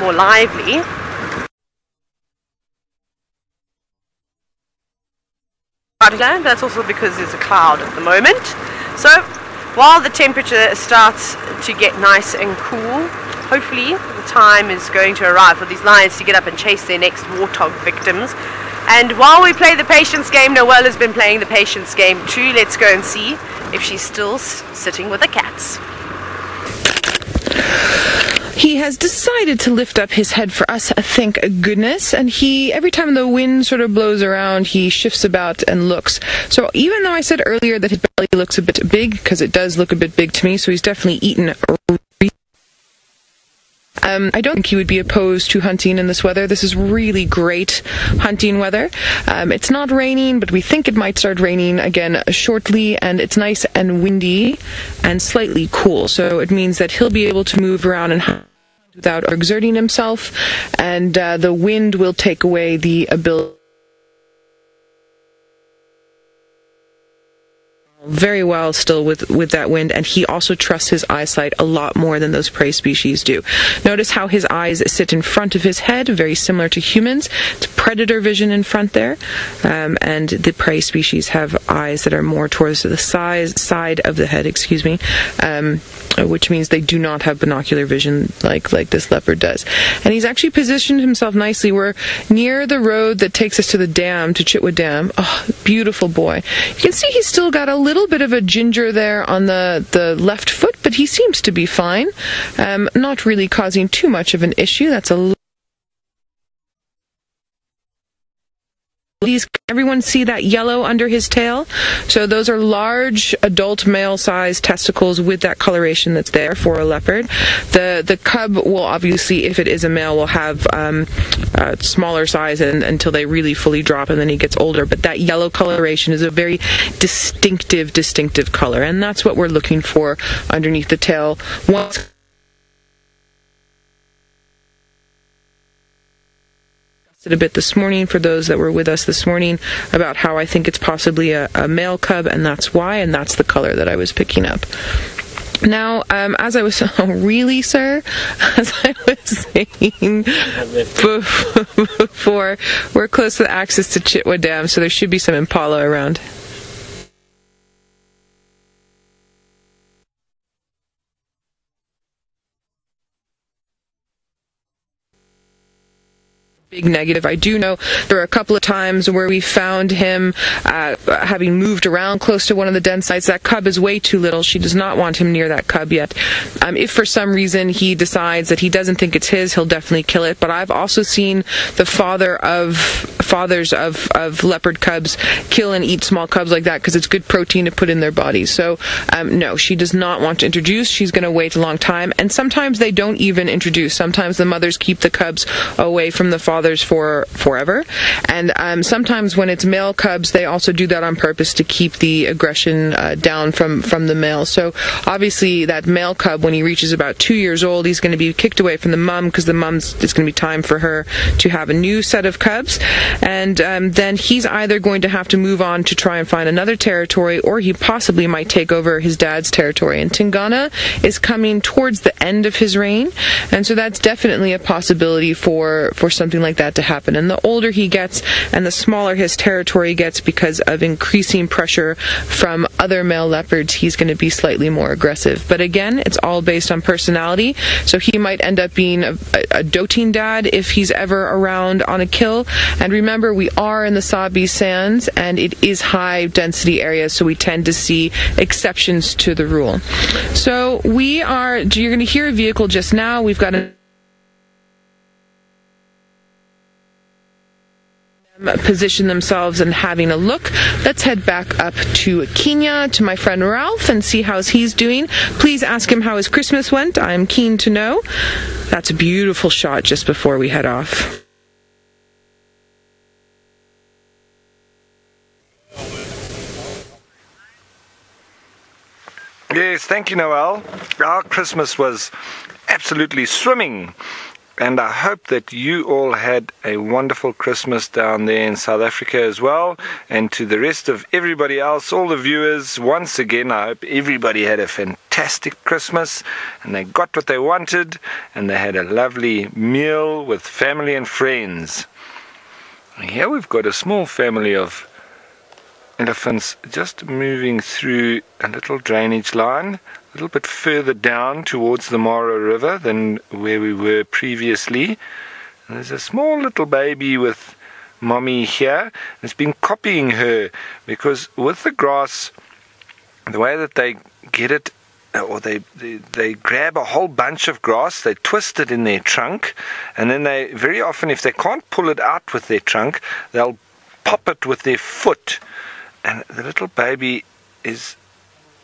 more lively. That's also because there's a cloud at the moment. So while the temperature starts to get nice and cool, hopefully the time is going to arrive for these lions to get up and chase their next warthog victims. And while we play the patience game, Noelle has been playing the patience game too. Let's go and see if she's still sitting with the cats. He has decided to lift up his head for us, thank goodness, and every time the wind sort of blows around, he shifts about and looks. So even though I said earlier that his belly looks a bit big, because it does look a bit big to me, so he's definitely eaten. I don't think he would be opposed to hunting in this weather. This is really great hunting weather. It's not raining, but we think it might start raining again shortly, and it's nice and windy and slightly cool. So it means that he'll be able to move around and hunt without exerting himself, and the wind will take away the ability very well still with that wind, and he also trusts his eyesight a lot more than those prey species do. Notice how his eyes sit in front of his head, very similar to humans. It's predator vision in front there, and the prey species have eyes that are more towards the side of the head, which means they do not have binocular vision like this leopard does. And he's actually positioned himself nicely. We're near the road that takes us to the dam, to Chitwa Dam. Oh, beautiful boy. You can see he's still got a little bit of a ginger there on the left foot, but he seems to be fine. Not really causing too much of an issue. That's a Everyone see that yellow under his tail? So those are large adult male-sized testicles with that coloration that's there for a leopard. The cub will obviously, if it is a male, will have smaller size until they really fully drop, and then he gets older. But that yellow coloration is a very distinctive color, and that's what we're looking for underneath the tail. Once a bit this morning for those that were with us this morning about how I think it's possibly a male cub, and that's why, and that's the color that I was picking up. Now, as I was really, sir, as I was saying before, we're close to the access to Chitwa Dam, so there should be some impala around. Big negative. I do know there were a couple of times where we found him having moved around close to one of the den sites. That cub is way too little. She does not want him near that cub yet. If for some reason he decides that he doesn't think it's his, he'll definitely kill it. But I've also seen the fathers of leopard cubs kill and eat small cubs like that because it's good protein to put in their bodies. So no, she does not want to introduce. She's going to wait a long time, and sometimes they don't even introduce. Sometimes the mothers keep the cubs away from the fathers for forever, and sometimes when it's male cubs, they also do that on purpose to keep the aggression down from the male. So obviously that male cub, when he reaches about 2 years old, he's going to be kicked away from the mom because it's going to be time for her to have a new set of cubs, and then he's either going to have to move on to try and find another territory, or he possibly might take over his dad's territory. And Tingana is coming towards the end of his reign, and so that's definitely a possibility for something like that to happen. And the older he gets and the smaller his territory gets because of increasing pressure from other male leopards, he's going to be slightly more aggressive. But again, it's all based on personality, so he might end up being a doting dad if he's ever around on a kill. And remember, we are in the Sabi sands, and it is high density areas, so we tend to see exceptions to the rule. So you're going to hear a vehicle just now. We've got position themselves and having a look. Let's head back up to Kenya to my friend Ralph and see how he's doing. Please ask him how his Christmas went. I'm keen to know. That's a beautiful shot just before we head off. Yes, thank you, Noelle. Our Christmas was absolutely swimming. And I hope that you all had a wonderful Christmas down there in South Africa as well. And to the rest of everybody else, all the viewers, once again, I hope everybody had a fantastic fantastic Christmas, and they got what they wanted, and they had a lovely meal with family and friends. And here we've got a small family of elephants just moving through a little drainage line, a little bit further down towards the Mara River than where we were previously. And there's a small little baby with mommy here. It's been copying her because with the grass, the way that they get it, or they grab a whole bunch of grass, they twist it in their trunk, and then they very often, if they can't pull it out with their trunk, they'll pop it with their foot. And the little baby is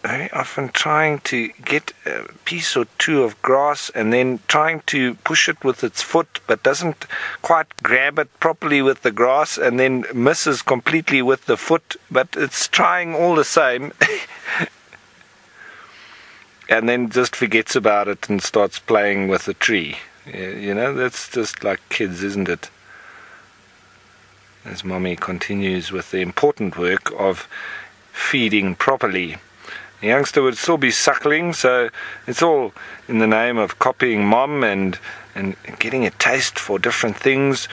very often trying to get a piece or two of grass and then trying to push it with its foot, but doesn't quite grab it properly with the grass, and then misses completely with the foot, but it's trying all the same. And then just forgets about it and starts playing with the tree. You know, that's just like kids, isn't it? As mommy continues with the important work of feeding properly. The youngster would still be suckling, so it's all in the name of copying mom and getting a taste for different things,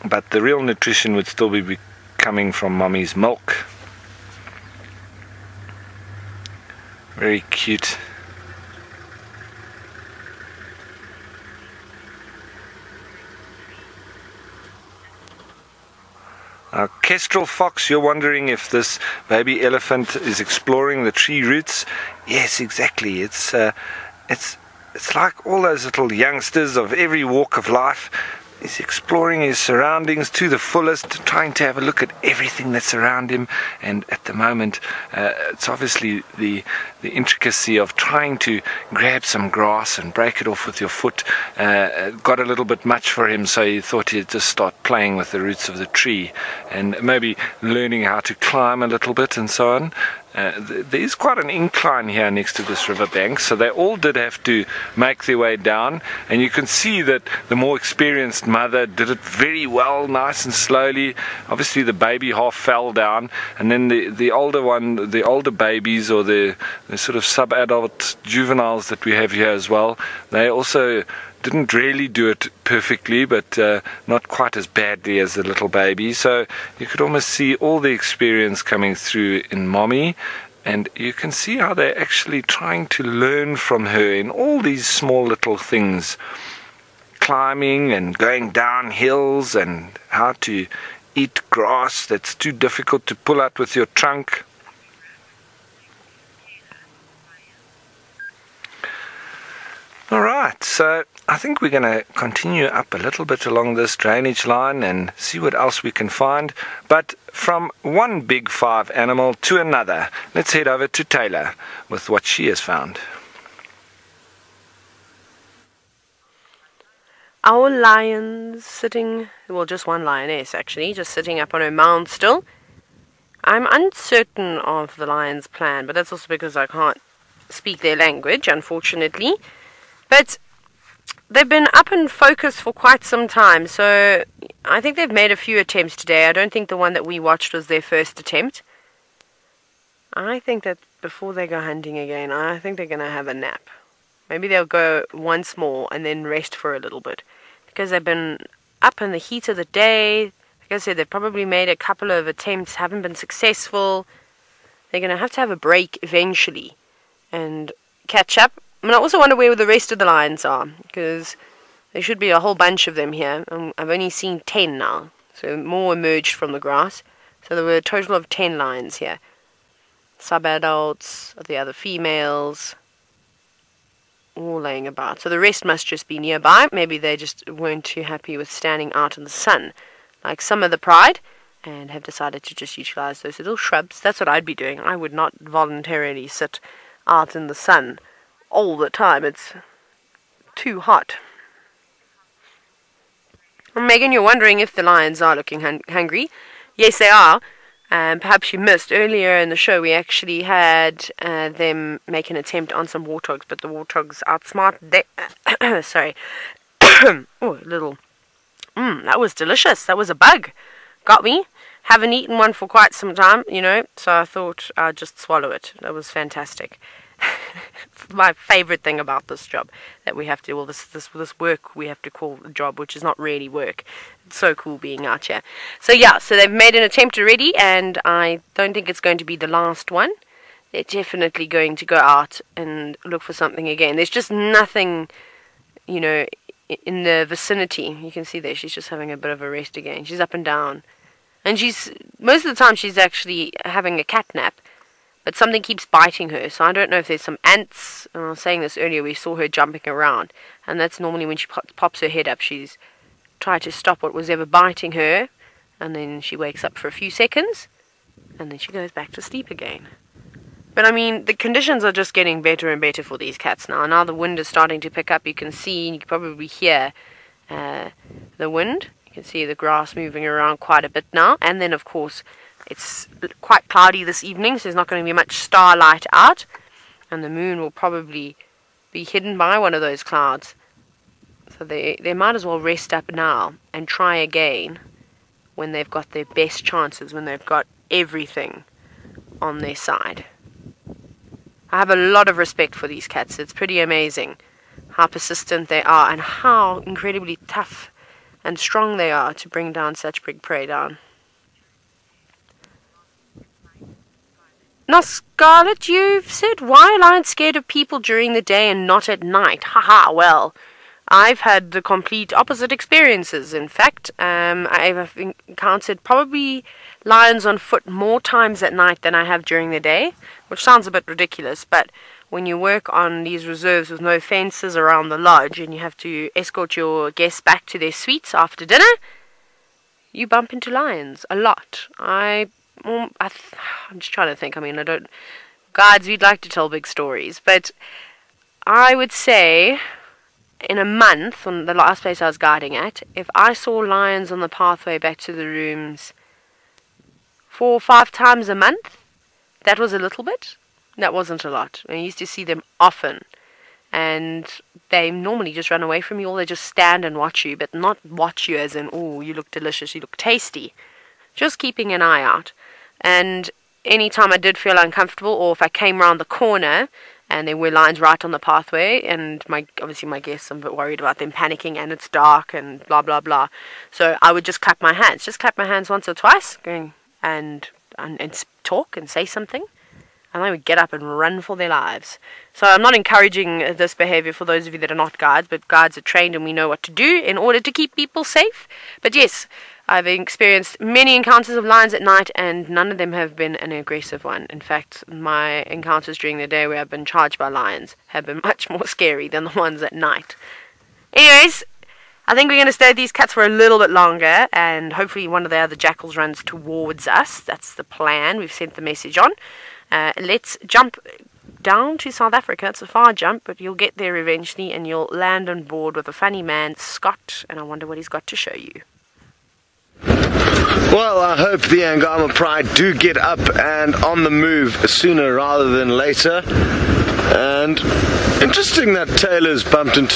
but the real nutrition would still be coming from mommy's milk. Very cute. Now, kestrel fox, you're wondering if this baby elephant is exploring the tree roots. Yes, exactly. It's like all those little youngsters of every walk of life. He's exploring his surroundings to the fullest, trying to have a look at everything that's around him. And at the moment, it's obviously the intricacy of trying to grab some grass and break it off with your foot got a little bit much for him, so he thought he'd just start playing with the roots of the tree and maybe learning how to climb a little bit and so on. There is quite an incline here next to this riverbank, so they all did have to make their way down, and you can see that the more experienced mother did it very well, nice and slowly. Obviously the baby half fell down, and then the older babies, or the sort of sub-adult juveniles that we have here as well, they also didn't really do it perfectly, but not quite as badly as the little baby. So you could almost see all the experience coming through in mommy, and you can see how they're actually trying to learn from her in all these small little things, climbing and going down hills, and how to eat grass that's too difficult to pull out with your trunk. Alright, so I think we're going to continue up a little bit along this drainage line and see what else we can find. But from one big five animal to another, let's head over to Taylor with what she has found. Our lion's sitting, well, just one lioness actually, just sitting up on her mound still. I'm uncertain of the lion's plan, but that's also because I can't speak their language, unfortunately. But they've been up in focus for quite some time, so I think they've made a few attempts today. I don't think the one that we watched was their first attempt. I think that before they go hunting again, I think they're going to have a nap. Maybe they'll go once more and then rest for a little bit, because they've been up in the heat of the day. Like I said, they've probably made a couple of attempts, haven't been successful. They're going to have a break eventually and catch up. I mean, I also wonder where the rest of the lions are, because there should be a whole bunch of them here. I've only seen 10 now, so more emerged from the grass. So there were a total of 10 lions here. Sub-adults, the other females, all laying about. So the rest must just be nearby. Maybe they just weren't too happy with standing out in the sun, like some of the pride, and have decided to just utilize those little shrubs. That's what I'd be doing. I would not voluntarily sit out in the sun all the time. It's too hot. Megan, you're wondering if the lions are looking hungry. Yes, they are. Perhaps you missed earlier in the show, we actually had them make an attempt on some warthogs, but the warthogs outsmarted them. Sorry. Oh, a little. That was delicious. That was a bug. Got me. Haven't eaten one for quite some time, you know, so I thought I'd just swallow it. That was fantastic. It's my favorite thing about this job, that we have to, well, this work we have to call a job, which is not really work. It's so cool being out here. So yeah, so they've made an attempt already, and I don't think it's going to be the last one. They're definitely going to go out and look for something again. There's just nothing, you know, in the vicinity. You can see there, she's just having a bit of a rest again. She's up and down. And most of the time she's actually having a cat nap. But something keeps biting her, so I don't know if there's some ants. I was saying this earlier, we saw her jumping around. And that's normally when she pops her head up. She's tried to stop what was ever biting her. And then she wakes up for a few seconds. And then she goes back to sleep again. But I mean, the conditions are just getting better and better for these cats now. Now the wind is starting to pick up. You can see, and you can probably hear the wind. You can see the grass moving around quite a bit now. And then, of course, it's quite cloudy this evening, so there's not going to be much starlight out. And the moon will probably be hidden by one of those clouds. So they might as well rest up now and try again when they've got their best chances, when they've got everything on their side. I have a lot of respect for these cats. It's pretty amazing how persistent they are and how incredibly tough and strong they are to bring down such big prey down. Now, Scarlett, you've said, why are lions scared of people during the day and not at night? Haha, well, I've had the complete opposite experiences. In fact, I've encountered probably lions on foot more times at night than I have during the day, which sounds a bit ridiculous, but when you work on these reserves with no fences around the lodge and you have to escort your guests back to their suites after dinner, you bump into lions a lot. I'm just trying to think. I mean, guides, we'd like to tell big stories, but I would say in a month, on the last place I was guiding at, if I saw lions on the pathway back to the rooms 4 or 5 times a month, that was a little bit. That wasn't a lot. I used to see them often, and they normally just run away from you, or they just stand and watch you, but not watch you as in, oh, you look delicious, you look tasty. Just keeping an eye out. And any time I did feel uncomfortable, or if I came round the corner and there were lions right on the pathway, and obviously my guests, I'm a bit worried about them panicking, and it's dark and blah blah blah, so I would just clap my hands once or twice, going and talk and say something, and they would get up and run for their lives. So I'm not encouraging this behavior for those of you that are not guides, but guides are trained and we know what to do in order to keep people safe. But yes, I've experienced many encounters of lions at night, and none of them have been an aggressive one. In fact, my encounters during the day where I've been charged by lions have been much more scary than the ones at night. Anyways, I think we're going to stay with these cats for a little bit longer, and hopefully one of the other jackals runs towards us. That's the plan. We've sent the message on. Let's jump down to South Africa. It's a far jump, but you'll get there eventually, and you'll land on board with a funny man, Scott, and I wonder what he's got to show you. Well, I hope the Angama pride do get up and on the move sooner rather than later. And interesting that Taylor's bumped into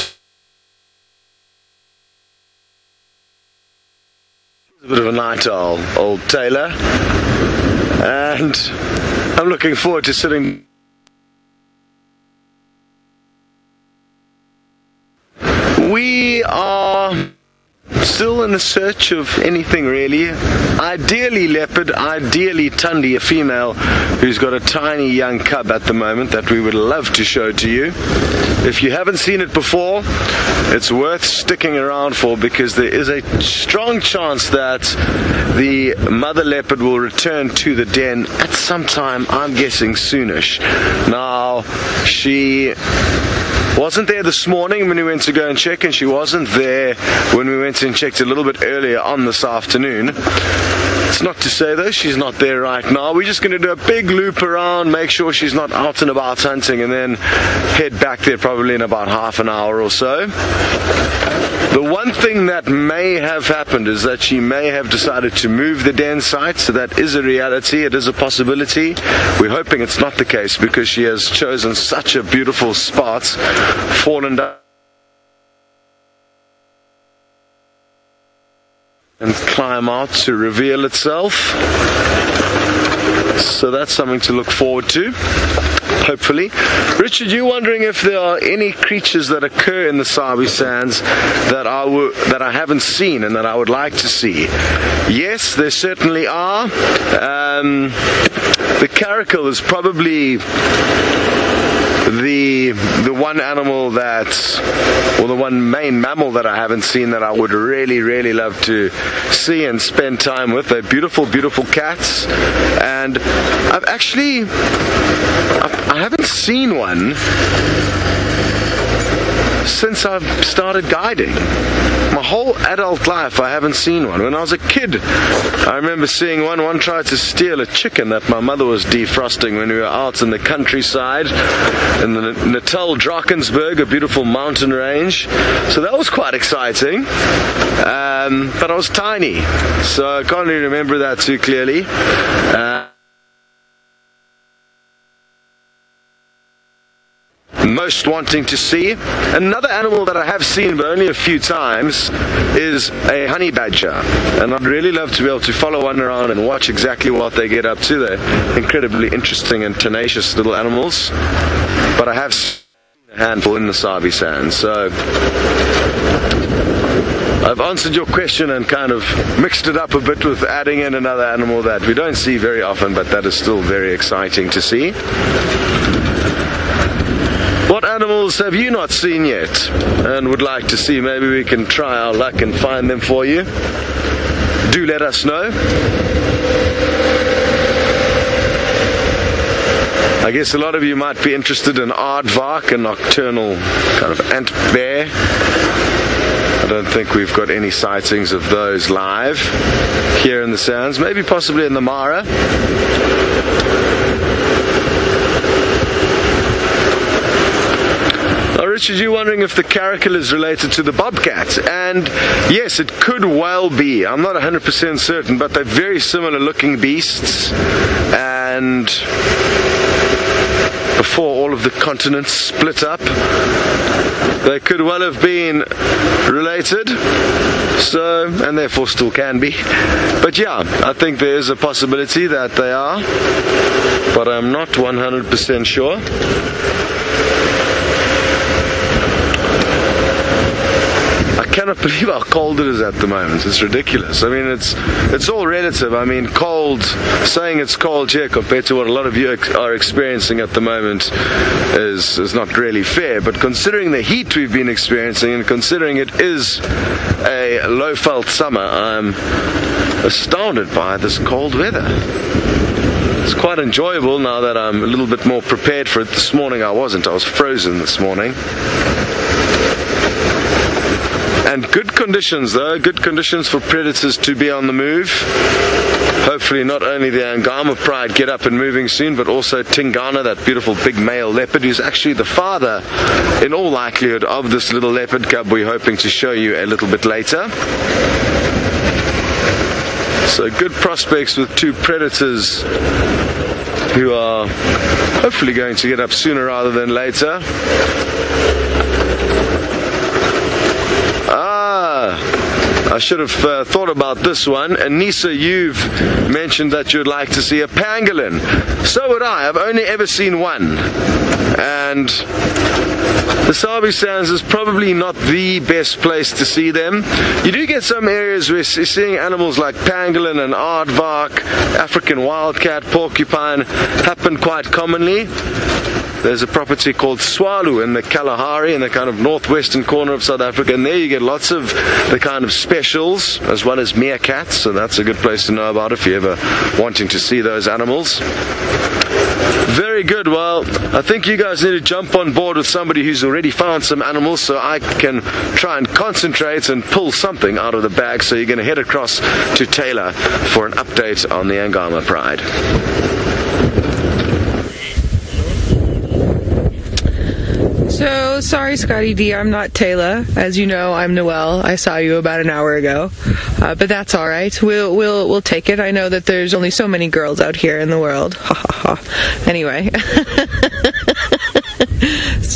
a bit of a night owl, old Taylor. And I'm looking forward to sitting. We are still in the search of anything really. Ideally leopard, ideally Tundi, a female who's got a tiny young cub at the moment that we would love to show to you. If you haven't seen it before, it's worth sticking around for, because there is a strong chance that the mother leopard will return to the den at some time, I'm guessing soonish. Now, she wasn't there this morning when we went to go and check, and she wasn't there when we went and checked a little bit earlier on this afternoon. It's not to say though she's not there right now. We're just going to do a big loop around, make sure she's not out and about hunting, and then head back there probably in about half an hour or so. The one thing that may have happened is that she may have decided to move the den site, so that is a reality, it is a possibility. We're hoping it's not the case, because she has chosen such a beautiful spot, fallen down and climb out to reveal itself. So that's something to look forward to. hopefully. Richard, you're wondering if there are any creatures that occur in the Sabi Sands that I haven't seen and that I would like to see. Yes, there certainly are. The caracal is probably the one animal or the one main mammal that I haven't seen that I would really love to see and spend time with. They're beautiful cats, and I haven't seen one since I've started guiding. My whole adult life I haven't seen one. When I was a kid, I remember seeing one. One tried to steal a chicken that my mother was defrosting when we were out in the countryside in the Natal Drakensberg, a beautiful mountain range. So that was quite exciting. But I was tiny, so I can't really remember that too clearly. Most wanting to see. Another animal that I have seen but only a few times is a honey badger, and I'd really love to be able to follow one around and watch exactly what they get up to. They're incredibly interesting and tenacious little animals, but I have seen a handful in the Sabi Sands. So I've answered your question and kind of mixed it up a bit with adding in another animal that we don't see very often, but that is still very exciting to see. What animals have you not seen yet and would like to see? Maybe we can try our luck and find them for you. Do let us know. I guess a lot of you might be interested in aardvark, a nocturnal kind of ant bear. I don't think we've got any sightings of those live here in the sands. Maybe possibly in the Mara. Richard, you're wondering if the caracal is related to the bobcat, and yes, it could well be. I'm not 100% certain, but they're very similar looking beasts, and before all of the continents split up, they could well have been related, so, and therefore still can be. But yeah, I think there is a possibility that they are, but I'm not 100% sure. I cannot believe how cold it is at the moment. It's ridiculous. I mean, it's all relative. I mean, cold, saying it's cold here compared to what a lot of you are experiencing at the moment is not really fair. But considering the heat we've been experiencing and considering it is a low-felt summer, I'm astounded by this cold weather. It's quite enjoyable now that I'm a little bit more prepared for it. This morning I wasn't. I was frozen this morning. And good conditions though, good conditions for predators to be on the move. Hopefully not only the Angama pride get up and moving soon, but also Tingana, that beautiful big male leopard, who's actually the father, in all likelihood, of this little leopard cub we're hoping to show you a little bit later. So good prospects with two predators who are hopefully going to get up sooner rather than later. I should have thought about this one. Anissa, you've mentioned that you'd like to see a pangolin. So would I. I've only ever seen one. And the Sabi Sands is probably not the best place to see them. You do get some areas where you're seeing animals like pangolin and aardvark, African wildcat, porcupine happen quite commonly. There's a property called Swalu in the Kalahari, in the kind of northwestern corner of South Africa, and there you get lots of the kind of specials as well as meerkats, so that's a good place to know about if you're ever wanting to see those animals. Very good. Well, I think you guys need to jump on board with somebody who's already found some animals so I can try and concentrate and pull something out of the bag. So you're going to head across to Taylor for an update on the Angama Pride. So, sorry Scotty D, I'm not Taylor. As you know, I'm Noelle. I saw you about an hour ago. But that's alright. We'll take it. I know that there's only so many girls out here in the world. Ha ha ha. Anyway.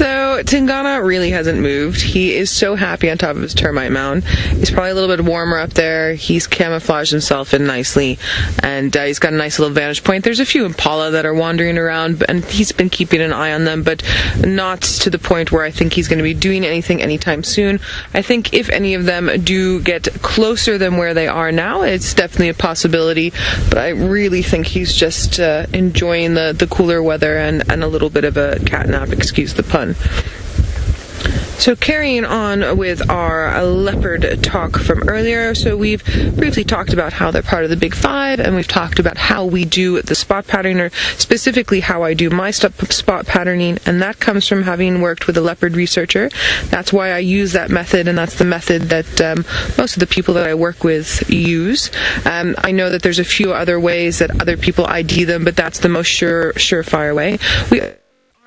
So Tingana really hasn't moved. He is so happy on top of his termite mound. He's probably a little bit warmer up there. He's camouflaged himself in nicely, and he's got a nice little vantage point. There's a few impala that are wandering around, and he's been keeping an eye on them, but not to the point where I think he's going to be doing anything anytime soon. I think if any of them do get closer than where they are now, it's definitely a possibility, but I really think he's just enjoying the cooler weather and a little bit of a cat nap, excuse the pun. So carrying on with our leopard talk from earlier, so we've briefly talked about how they're part of the Big Five, and we've talked about how we do the spot patterning, or specifically how I do my spot patterning, and that comes from having worked with a leopard researcher. That's why I use that method, and that's the method that most of the people that I work with use. I know that there's a few other ways that other people ID them, but that's the most surefire way.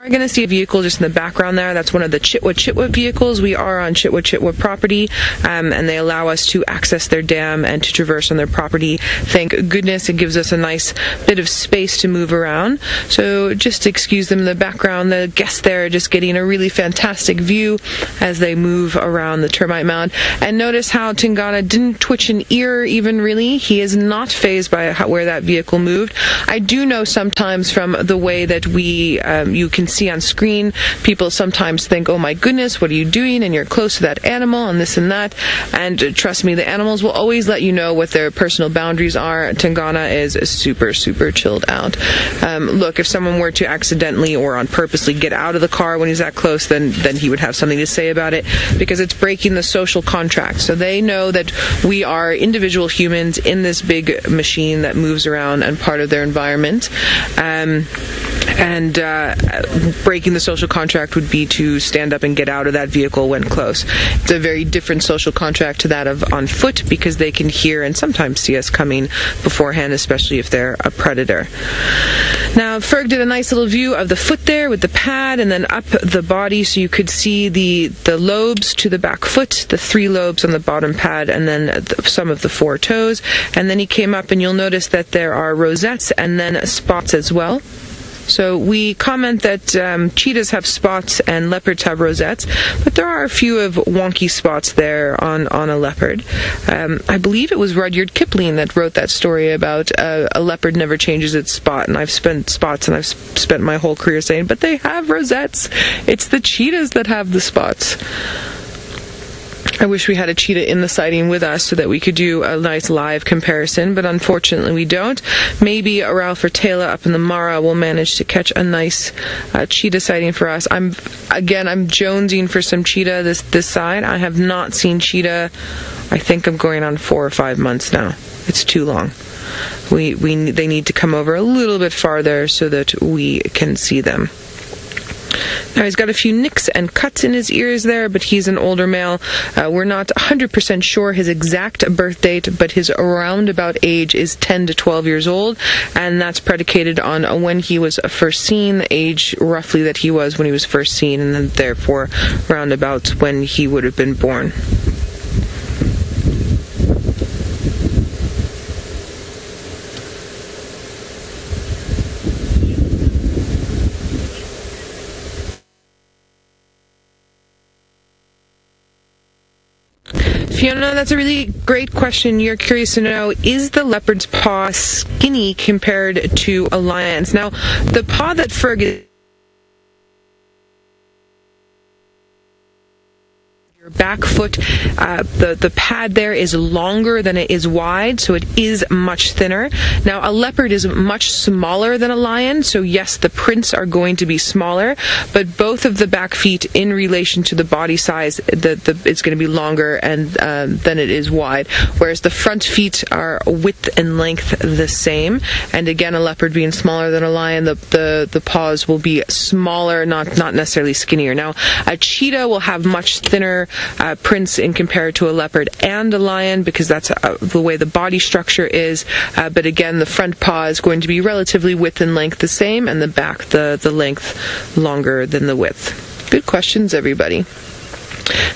We're going to see a vehicle just in the background there. That's one of the Chitwa vehicles. We are on Chitwa property, and they allow us to access their dam and to traverse on their property. Thank goodness it gives us a nice bit of space to move around. So just excuse them in the background. The guests there are just getting a really fantastic view as they move around the termite mound. And notice how Tingana didn't twitch an ear even really. He is not fazed by where that vehicle moved. I do know sometimes from the way that you can see on screen, people sometimes think, oh my goodness, what are you doing? And you're close to that animal and this and that. And trust me, the animals will always let you know what their personal boundaries are. Tingana is super, super chilled out. Look, if someone were to accidentally or on purposely get out of the car when he's that close, then he would have something to say about it, because it's breaking the social contract. So they know that we are individual humans in this big machine that moves around and part of their environment. Breaking the social contract would be to stand up and get out of that vehicle when close. It's a very different social contract to that of on foot, because they can hear and sometimes see us coming beforehand, especially if they're a predator. Now, Ferg did a nice little view of the foot there with the pad, and then up the body, so you could see the lobes to the back foot, the 3 lobes on the bottom pad, and then some of the 4 toes. And then he came up, and you'll notice that there are rosettes and then spots as well. So we comment that cheetahs have spots and leopards have rosettes, but there are a few of wonky spots there on a leopard. I believe it was Rudyard Kipling that wrote that story about a leopard never changes its spot, and I've spent my whole career saying, but they have rosettes. It's the cheetahs that have the spots. I wish we had a cheetah in the sighting with us so that we could do a nice live comparison, but unfortunately we don't. Maybe Ralph or Taylor up in the Mara will manage to catch a nice cheetah sighting for us. I'm jonesing for some cheetah this side. I have not seen cheetah. I think I'm going on 4 or 5 months now. It's too long. They need to come over a little bit farther so that we can see them. Now, he's got a few nicks and cuts in his ears there, but he's an older male. We're not 100% sure his exact birth date, but his roundabout age is 10 to 12 years old, and that's predicated on when he was first seen, the age roughly that he was when he was first seen, and then therefore roundabout when he would have been born. Fiona, that's a really great question. You're curious to know, is the leopard's paw skinny compared to a lion's? Now, the paw that Ferg is... Your back foot, the pad there is longer than it is wide, so it is much thinner. Now, a leopard is much smaller than a lion, so yes, the prints are going to be smaller, but both of the back feet in relation to the body size, it's going to be longer and than it is wide, whereas the front feet are width and length the same. And again, a leopard being smaller than a lion, the paws will be smaller, not necessarily skinnier. Now, a cheetah will have much thinner prints in compared to a leopard and a lion, because that's the way the body structure is, but again, the front paw is going to be relatively width and length the same, and the back the length longer than the width. Good questions, everybody.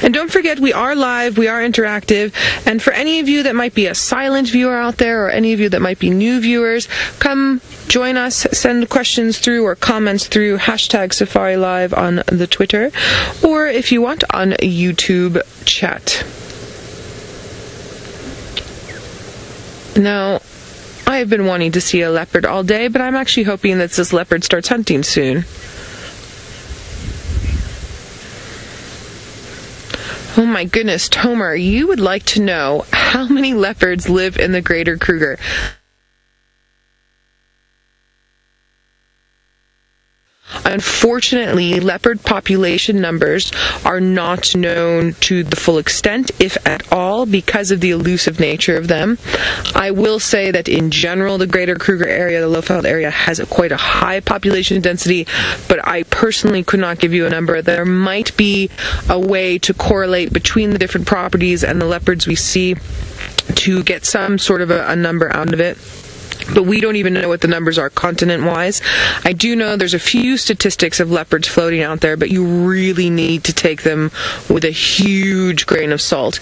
And don't forget, we are live, we are interactive, and for any of you that might be a silent viewer out there, or any of you that might be new viewers, come join us, send questions through or comments through #Safari Live on the Twitter, or if you want, on YouTube chat. Now, I have been wanting to see a leopard all day, but I'm actually hoping that this leopard starts hunting soon. Oh my goodness, Tomer, you would like to know how many leopards live in the Greater Kruger. Unfortunately, leopard population numbers are not known to the full extent, if at all, because of the elusive nature of them. I will say that in general, the Greater Kruger area, the Leopard area, has quite a high population density, but I personally could not give you a number. There might be a way to correlate between the different properties and the leopards we see to get some sort of a number out of it. But we don't even know what the numbers are continent-wise. I do know there's a few statistics of leopards floating out there, but you really need to take them with a huge grain of salt,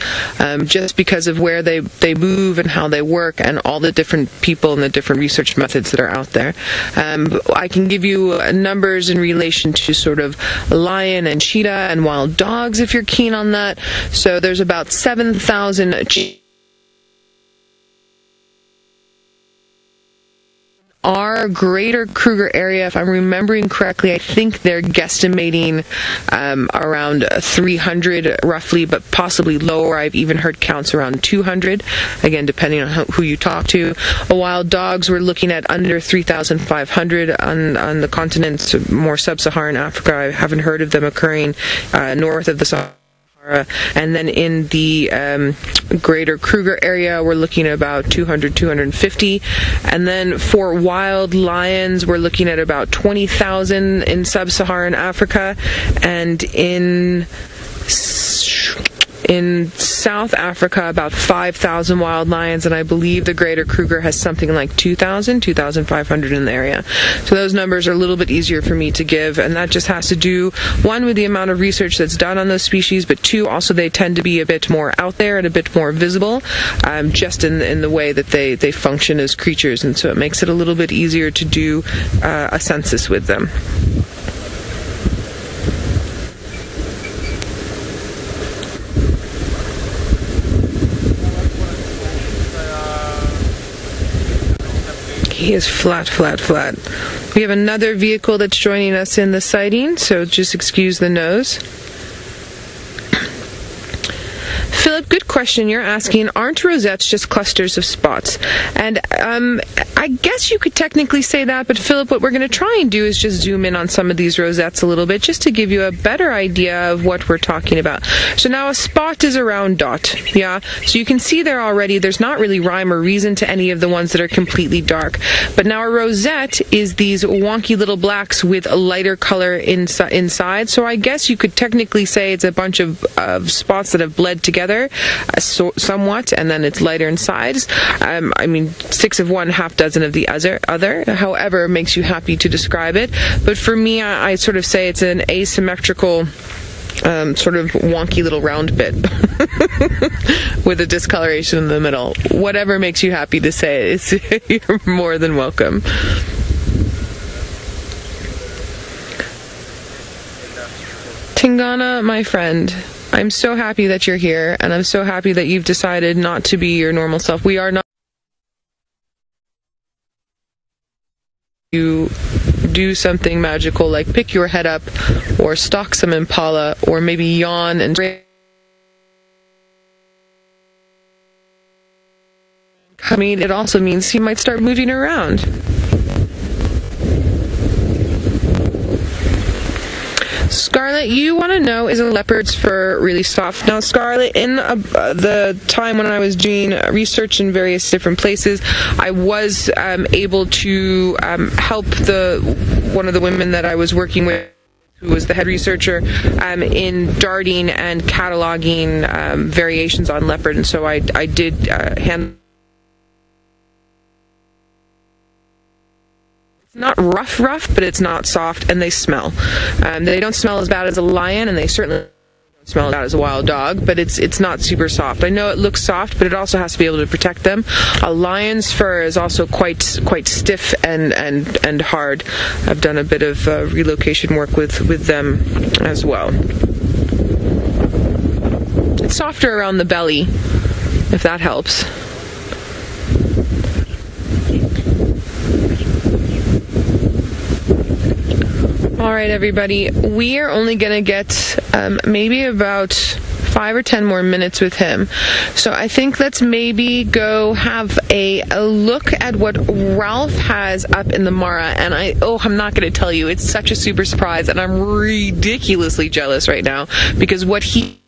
just because of where they move and how they work and all the different people and the different research methods that are out there. I can give you numbers in relation to sort of lion and cheetah and wild dogs if you're keen on that. So there's about 7,000 our Greater Kruger area, if I'm remembering correctly, I think they're guesstimating around 300 roughly, but possibly lower. I've even heard counts around 200, again, depending on who you talk to. Wild dogs, we're looking at under 3,500 on the continent, more sub-Saharan Africa. I haven't heard of them occurring north of the Sahara. And then in the Greater Kruger area, we're looking at about 200, 250. And then for wild lions, we're looking at about 20,000 in sub-Saharan Africa. And in South Africa, about 5,000 wild lions, and I believe the Greater Kruger has something like 2,000, 2,500 in the area. So those numbers are a little bit easier for me to give, and that just has to do, one, with the amount of research that's done on those species, but two, also they tend to be a bit more out there and a bit more visible, just in the way that they function as creatures, and so it makes it a little bit easier to do a census with them. He is flat, flat, flat. We have another vehicle that's joining us in the sighting, so just excuse the nose. Philip, good question. You're asking, aren't rosettes just clusters of spots? And I guess you could technically say that, but Philip, what we're going to try and do is just zoom in on some of these rosettes a little bit, just to give you a better idea of what we're talking about. So now a spot is a round dot, yeah? So you can see there already, there's not really rhyme or reason to any of the ones that are completely dark. But now a rosette is these wonky little blacks with a lighter color inside. So I guess you could technically say it's a bunch of spots that have bled together somewhat, and then it's lighter in size. I mean, 6 of one, half dozen of the other, however makes you happy to describe it. But for me, I sort of say it's an asymmetrical sort of wonky little round bit with a discoloration in the middle. Whatever makes you happy to say it, you're more than welcome. Tingana, my friend, I'm so happy that you're here, and I'm so happy that you've decided not to be your normal self. We are not. You do something magical, like pick your head up, or stalk some impala, or maybe yawn and. I mean, it also means he might start moving around. Scarlet, you want to know, is a leopard's fur really soft? Now, Scarlet, in the time when I was doing research in various different places, I was able to help one of the women that I was working with, who was the head researcher, in darting and cataloging variations on leopard, and so I did handle. Not rough, but it's not soft, and they smell. They don't smell as bad as a lion, and they certainly don't smell it out as a wild dog, but it's not super soft. I know it looks soft, but it also has to be able to protect them. A lion's fur is also quite stiff and hard. I've done a bit of relocation work with them as well. It's softer around the belly, if that helps. Alright everybody, we are only going to get maybe about 5 or 10 more minutes with him. So I think let's maybe go have a look at what Ralph has up in the Mara. And I'm not going to tell you, it's such a super surprise, and I'm ridiculously jealous right now because what he...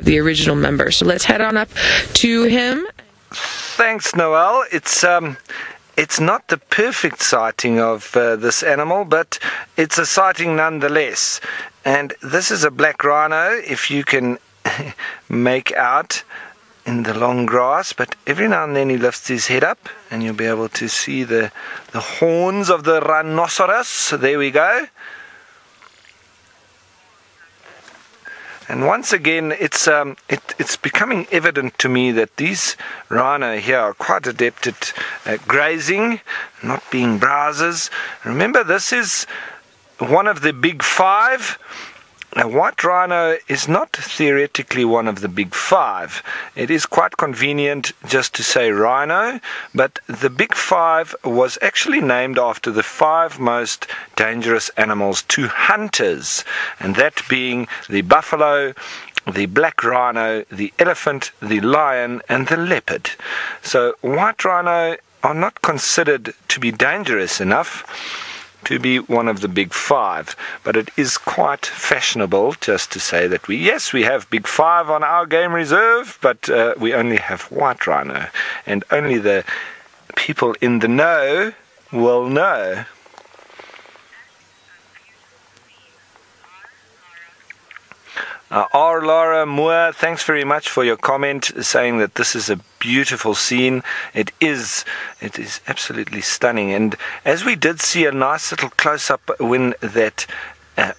the original member. So let's head on up to him. Thanks, Noel. It's not the perfect sighting of this animal, but it's a sighting nonetheless. And this is a black rhino, if you can make out in the long grass. But every now and then he lifts his head up, and you'll be able to see the horns of the rhinoceros. There we go. And once again, it's becoming evident to me that these rhino here are quite adept at grazing, not being browsers. Remember, this is one of the big five. A white rhino is not theoretically one of the big five. It is quite convenient just to say rhino, but the big five was actually named after the 5 most dangerous animals to hunters, and that being the buffalo, the black rhino, the elephant, the lion, and the leopard. So white rhino are not considered to be dangerous enough to be one of the big 5, but it is quite fashionable just to say that we have big 5 on our game reserve, but we only have white rhino, and only the people in the know will know. R. Laura Moore, thanks very much for your comment saying that this is a beautiful scene. It is absolutely stunning. And as we did see a nice little close-up when that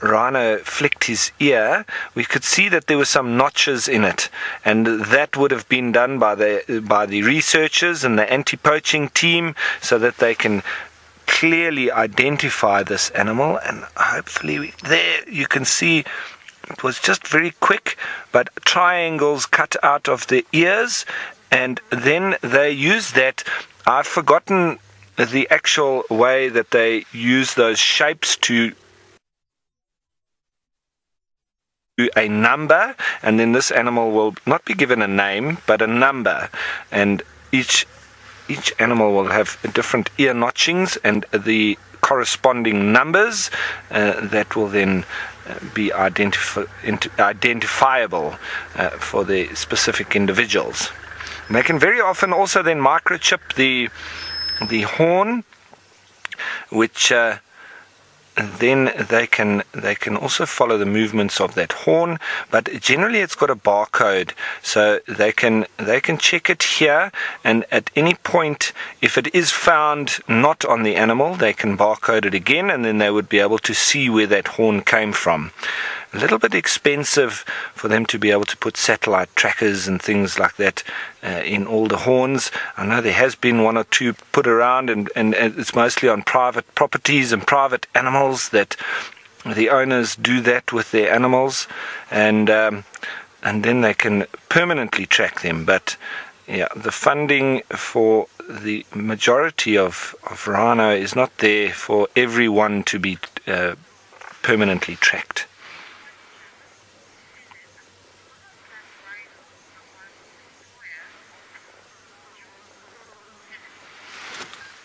rhino flicked his ear, we could see that there were some notches in it, and that would have been done by the researchers and the anti-poaching team so that they can clearly identify this animal. And hopefully there you can see it was just very quick, but triangles cut out of the ears, and then they use that. I've forgotten the actual way that they use those shapes to a number, and then this animal will not be given a name, but a number, and each animal will have different ear notchings and the corresponding numbers that will then be identifiable for the specific individuals. And they can very often also then microchip the horn, which then they can also follow the movements of that horn, but generally it's got a barcode, so they can check it here, and at any point, if it is found not on the animal, they can barcode it again, and then they would be able to see where that horn came from. A little bit expensive for them to be able to put satellite trackers and things like that in all the horns. I know there has been 1 or 2 put around, and it's mostly on private properties and private animals that the owners do that with their animals, and then they can permanently track them. But yeah, the funding for the majority of rhino is not there for everyone to be permanently tracked.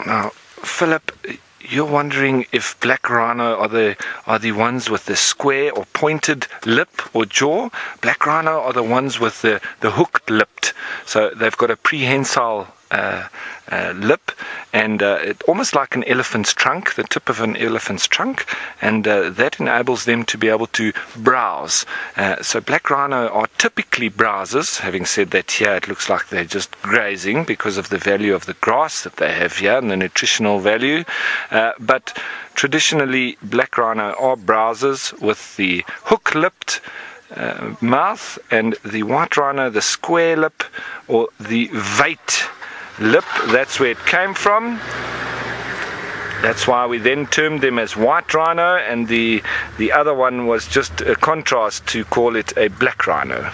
Now, Philip, you're wondering if black rhino are the ones with the square or pointed lip or jaw. Black rhino are the ones with the hooked lipped. So they've got a prehensile lip, and it almost like an elephant's trunk, the tip of an elephant's trunk, and that enables them to be able to browse. So black rhino are typically browsers. Having said that, here it looks like they're just grazing because of the value of the grass that they have here and the nutritional value, but traditionally black rhino are browsers with the hook-lipped mouth, and the white rhino the square lip or the veit lip. That's where it came from. That's why we then termed them as white rhino, and the other one was just a contrast to call it a black rhino.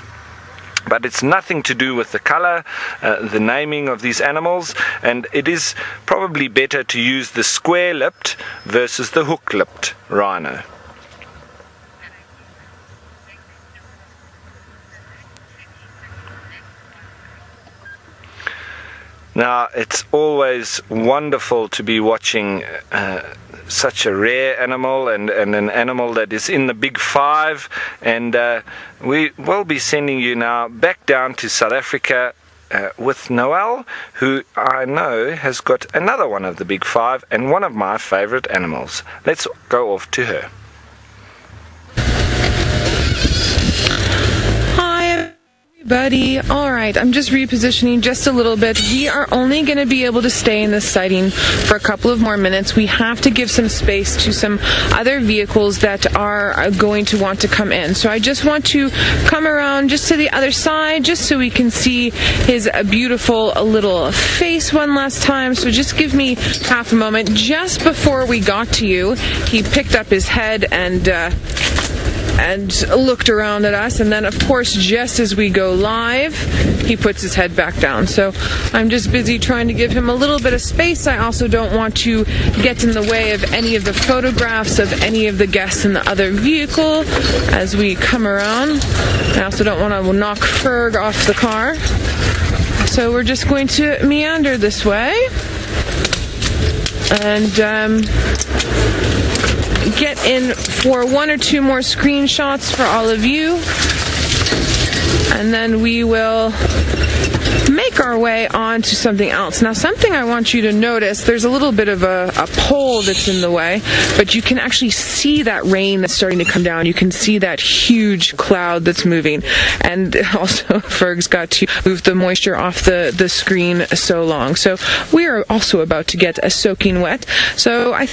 But it's nothing to do with the color, the naming of these animals, and it is probably better to use the square-lipped versus the hook-lipped rhino. Now, it's always wonderful to be watching such a rare animal and an animal that is in the big five, and we will be sending you now back down to South Africa with Noel, who I know has got another one of the big five and one of my favorite animals. Let's go off to her. Buddy, alright, I'm just repositioning just a little bit. We are only going to be able to stay in this sighting for a couple of more minutes. We have to give some space to some other vehicles that are going to want to come in. So I just want to come around just to the other side just so we can see his beautiful little face one last time. So just give me half a moment. Just before we got to you, he picked up his head and looked around at us, and then of course just as we go live he puts his head back down. So I'm just busy trying to give him a little bit of space. I also don't want to get in the way of any of the photographs of any of the guests in the other vehicle as we come around. I also don't want to knock Ferg off the car, so we're just going to meander this way and get in for one or two more screenshots for all of you, and then we will make our way on to something else. Now, something I want you to notice, there's a little bit of a pole that's in the way, but you can actually see that rain that's starting to come down. You can see that huge cloud that's moving, and also Ferg's got to move the moisture off the screen so long. So we are also about to get soaking wet. So I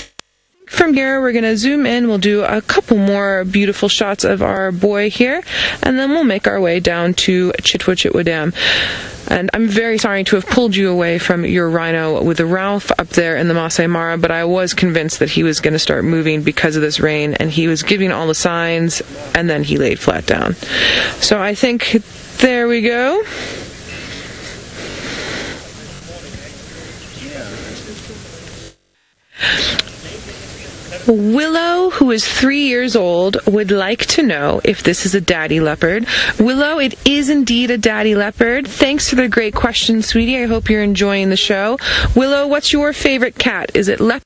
from here, we're going to zoom in. We'll do a couple more beautiful shots of our boy here, and then we'll make our way down to Chitwa Dam. And I'm very sorry to have pulled you away from your rhino with the Ralph up there in the Masai Mara, but I was convinced that he was going to start moving because of this rain, and he was giving all the signs, and then he laid flat down. So I think, there we go. Willow, who is 3 years old, would like to know if this is a daddy leopard. Willow, it is indeed a daddy leopard. Thanks for the great question, sweetie. I hope you're enjoying the show. Willow, what's your favorite cat? Is it leopard?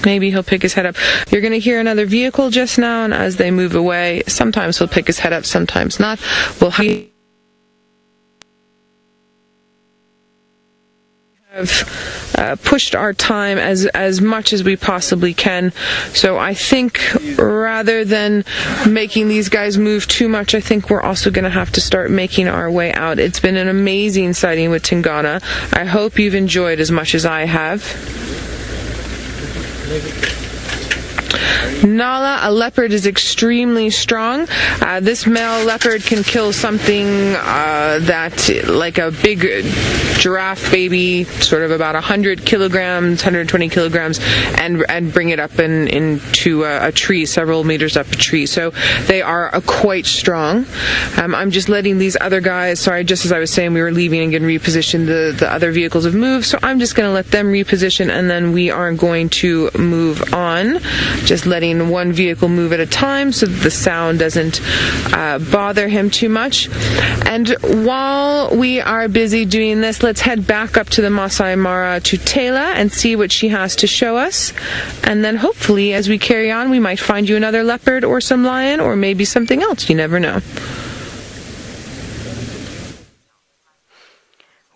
Maybe he'll pick his head up. You're going to hear another vehicle just now, and as they move away, sometimes he'll pick his head up, sometimes not. We'll have pushed our time as much as we possibly can. So I think rather than making these guys move too much, I think we're also going to have to start making our way out. It's been an amazing sighting with Tingana. I hope you've enjoyed as much as I have. Nala, a leopard is extremely strong. This male leopard can kill something that, like a big giraffe baby, sort of about 100 kilograms, 120 kilograms, and bring it up into a tree, several meters up a tree. So they are quite strong. I'm just letting these other guys, sorry, just as I was saying, we were leaving and getting repositioned, the other vehicles have moved, so I'm just going to let them reposition, and then we are going to move on. Just letting one vehicle move at a time so that the sound doesn't bother him too much. And while we are busy doing this, let's head back up to the Masai Mara to Taylor and see what she has to show us. And then hopefully as we carry on, we might find you another leopard or some lion or maybe something else. You never know.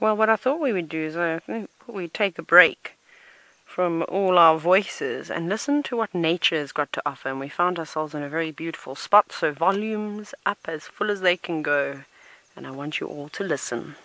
Well, what I thought we would do is I think we'd take a break from all our voices and listen to what nature has got to offer. And we found ourselves in a very beautiful spot, so volumes up as full as they can go. And I want you all to listen.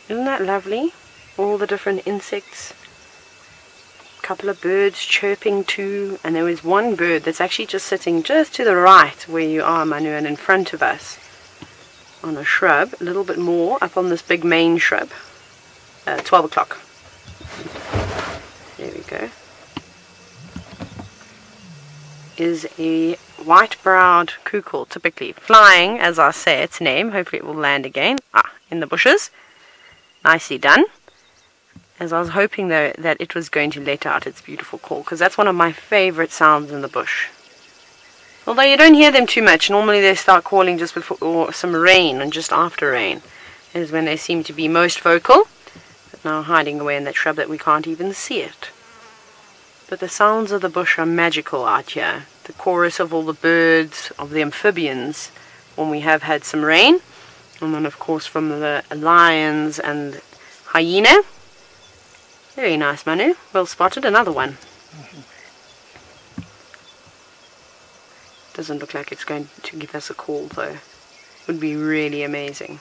Isn't that lovely? All the different insects. A couple of birds chirping too. And there was one bird that's actually just sitting just to the right where you are, Manu, and in front of us on a shrub. A little bit more up on this big main shrub. 12 o'clock. There we go. Is a white-browed cuckoo, typically flying, as I say its name. Hopefully it will land again. In the bushes. Nicely done. As I was hoping though that it was going to let out its beautiful call, because that's one of my favorite sounds in the bush. Although you don't hear them too much. Normally they start calling just before some rain and just after rain is when they seem to be most vocal. But now hiding away in that shrub that we can't even see it. But the sounds of the bush are magical out here. The chorus of all the birds, of the amphibians, when we have had some rain. And then of course from the lions and hyena. Very nice, Manu. Well spotted. Another one. Doesn't look like it's going to give us a call though. Would be really amazing.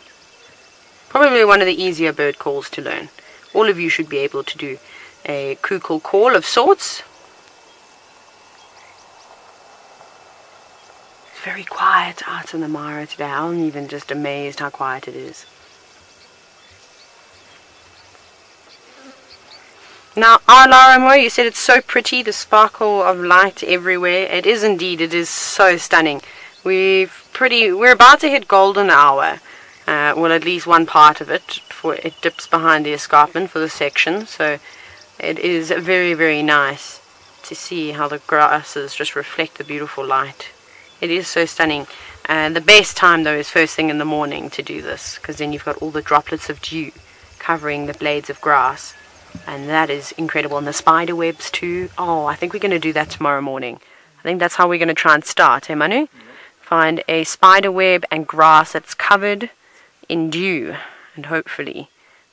Probably one of the easier bird calls to learn. All of you should be able to do a cuckoo call of sorts. Very quiet out in the Mara today. I'm even just amazed how quiet it is. Now, Lara Mo, you said it's so pretty, the sparkle of light everywhere. It is indeed. It is so stunning. We're about to hit golden hour. Well, at least one part of it. For it dips behind the escarpment for the section. So it is very, very nice to see how the grasses just reflect the beautiful light. It is so stunning. The best time though is first thing in the morning to do this, because then you've got all the droplets of dew covering the blades of grass, and that is incredible. And the spider webs too. Oh, I think we're going to do that tomorrow morning. I think that's how we're going to try and start, hey Manu? Find a spider web and grass that's covered in dew, and hopefully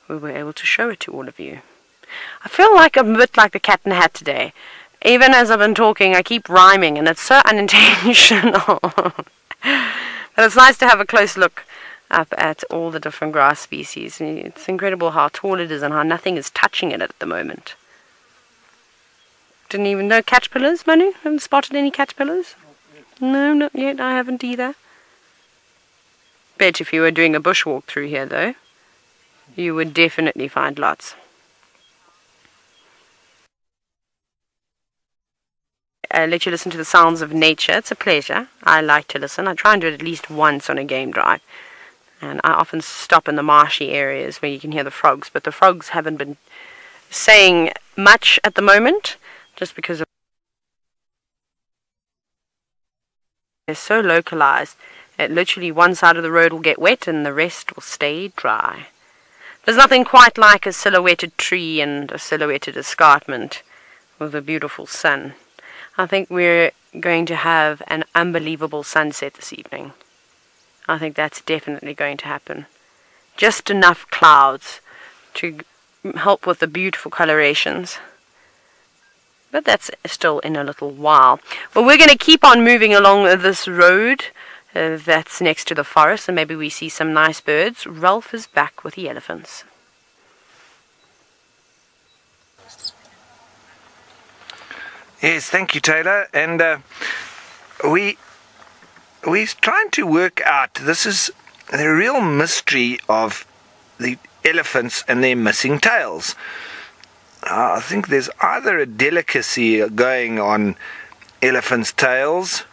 we'll be able to show it to all of you. I feel like I'm a bit like the Cat in the Hat today. Even as I've been talking, I keep rhyming, and it's so unintentional. But it's nice to have a close look up at all the different grass species. It's incredible how tall it is and how nothing is touching it at the moment. Didn't even know caterpillars, Manu? Haven't spotted any caterpillars? No, not yet. I haven't either. Bet if you were doing a bushwalk through here, though, you would definitely find lots. Let you listen to the sounds of nature. It's a pleasure. I like to listen. I try and do it at least once on a game drive. And I often stop in the marshy areas where you can hear the frogs. But the frogs haven't been saying much at the moment, just because they're so localized. Literally one side of the road will get wet and the rest will stay dry. There's nothing quite like a silhouetted tree and a silhouetted escarpment with a beautiful sun. I think we're going to have an unbelievable sunset this evening. I think that's definitely going to happen. Just enough clouds to help with the beautiful colorations. But that's still in a little while. Well, we're going to keep on moving along this road that's next to the forest, and maybe we see some nice birds. Ralph is back with the elephants. Yes, thank you, Taylor. And we're trying to work out, this is the real mystery of the elephants and their missing tails. I think there's either a delicacy going on elephants' tails,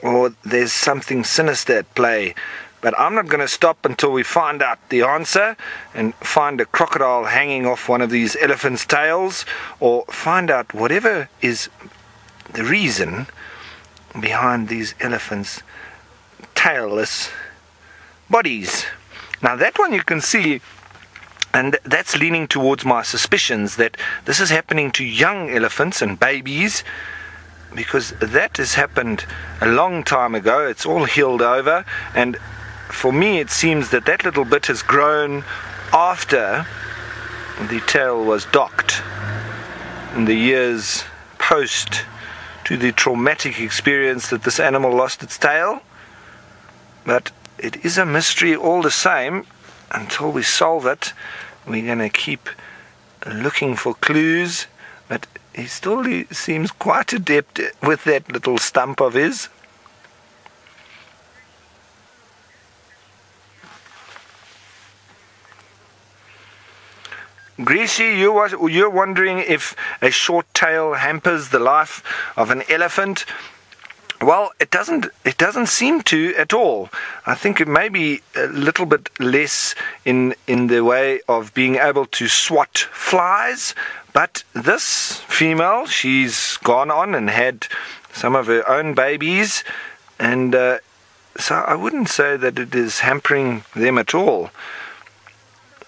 or there's something sinister at play But I'm not going to stop until we find out the answer and find a crocodile hanging off one of these elephants' tails, or find out whatever is the reason behind these elephants' tailless bodies. Now that one you can see, and that's leaning towards my suspicions that this is happening to young elephants and babies, because that has happened a long time ago. It's all healed over, and for me it seems that that little bit has grown after the tail was docked in the years post to the traumatic experience that this animal lost its tail. But it is a mystery all the same. Until we solve it, we're going to keep looking for clues. But he still seems quite adept with that little stump of his. Greasy, you're wondering if a short tail hampers the life of an elephant. Well, it doesn't seem to at all. I think it may be a little bit less in the way of being able to swat flies, but this female, she's gone on and had some of her own babies, and so I wouldn't say that it is hampering them at all.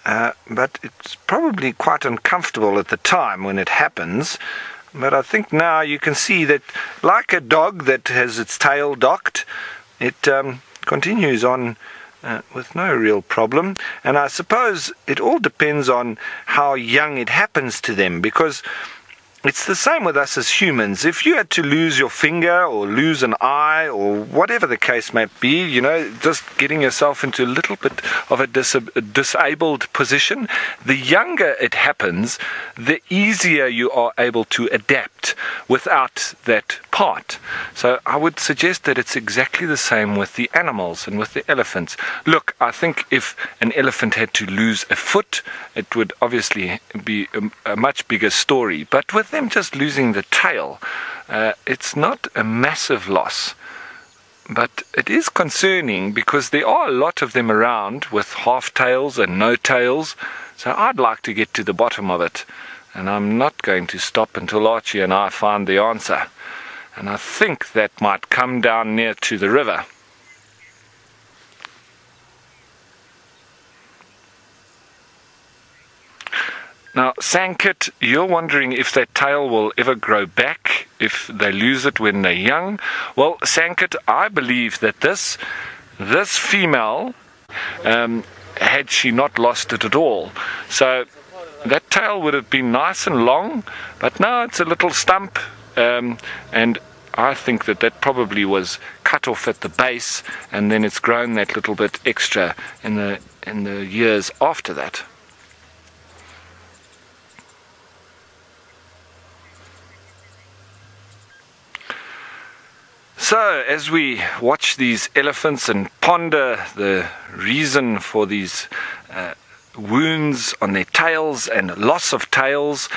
But it's probably quite uncomfortable at the time when it happens. But I think now you can see that, like a dog that has its tail docked, it continues on with no real problem. And I suppose it all depends on how young it happens to them, because it's the same with us as humans. If you had to lose your finger or lose an eye or whatever the case might be, you know, just getting yourself into a little bit of a disabled position, the younger it happens, the easier you are able to adapt without that part. So I would suggest that it's exactly the same with the animals and with the elephants. Look, I think if an elephant had to lose a foot, it would obviously be a much bigger story. But with them just losing the tail, it's not a massive loss. But it is concerning because there are a lot of them around with half tails and no tails. So I'd like to get to the bottom of it. And I'm not going to stop until Archie and I find the answer. And I think that might come down near to the river. Now, Sankit, you're wondering if that tail will ever grow back, if they lose it when they're young. Well, Sankit, I believe that this female, had she not lost it at all, so that tail would have been nice and long, but now it's a little stump, and I think that probably was cut off at the base, and then it's grown that little bit extra in the years after that. So, as we watch these elephants and ponder the reason for these wounds on their tails and loss of tails,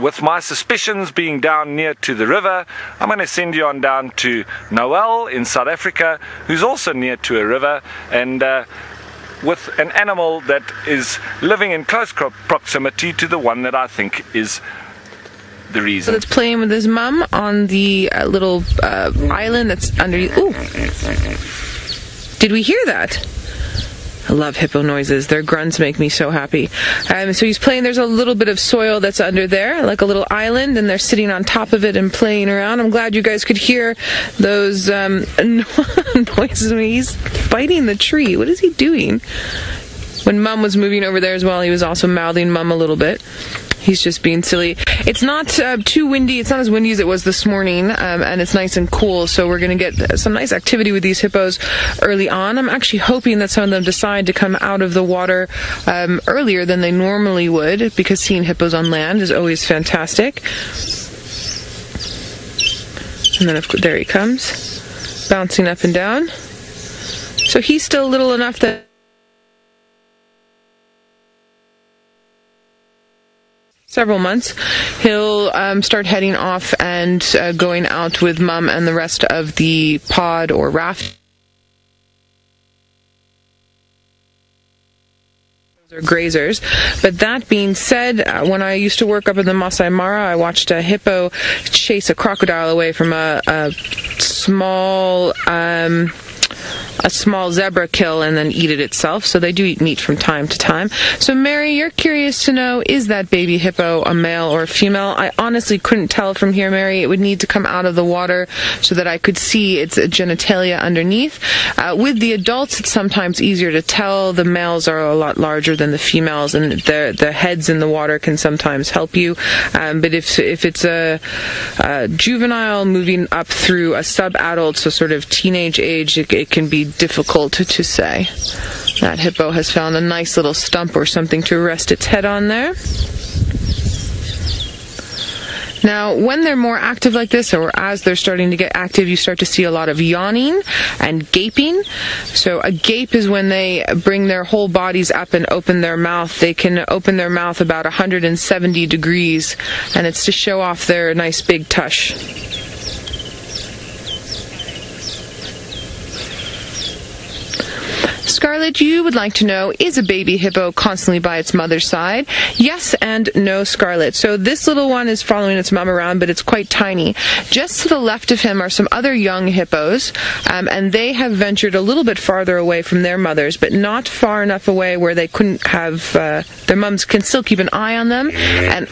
with my suspicions being down near to the river, I'm going to send you on down to Noel in South Africa, who's also near to a river, and with an animal that is living in close proximity to the one that I think is the reason. So it's playing with his mum on the little island that's underneath. Ooh! Did we hear that? I love hippo noises. Their grunts make me so happy. So he's playing. There's a little bit of soil that's under there, like a little island, and they're sitting on top of it and playing around. I'm glad you guys could hear those noises when he's biting the tree. What is he doing? When Mum was moving over there as well, he was also mouthing Mum a little bit. He's just being silly. It's not too windy. It's not as windy as it was this morning, and it's nice and cool, so we're going to get some nice activity with these hippos early on. I'm actually hoping that some of them decide to come out of the water earlier than they normally would, because seeing hippos on land is always fantastic. And then, there he comes, bouncing up and down. So he's still little enough that several months, he'll start heading off and going out with Mum and the rest of the pod or raft. They're grazers. But that being said, when I used to work up in the Masai Mara, I watched a hippo chase a crocodile away from a small zebra kill and then eat it itself. So they do eat meat from time to time. So Mary, you're curious to know, is that baby hippo a male or a female? I honestly couldn't tell from here, Mary. It would need to come out of the water so that I could see its genitalia underneath. With the adults, it's sometimes easier to tell. The males are a lot larger than the females, and the heads in the water can sometimes help you. But if it's a juvenile moving up through a sub-adult, so sort of teenage age, it can be difficult to say. That hippo has found a nice little stump or something to rest its head on there. Now, when they're more active like this, or as they're starting to get active, you start to see a lot of yawning and gaping. So a gape is when they bring their whole bodies up and open their mouth. They can open their mouth about 170 degrees, and it's to show off their nice big tush. Scarlett, you would like to know, is a baby hippo constantly by its mother's side? Yes and no, Scarlett. So this little one is following its mom around, but it's quite tiny. Just to the left of him are some other young hippos, and they have ventured a little bit farther away from their mothers, but not far enough away where they couldn't have, their mums can still keep an eye on them. And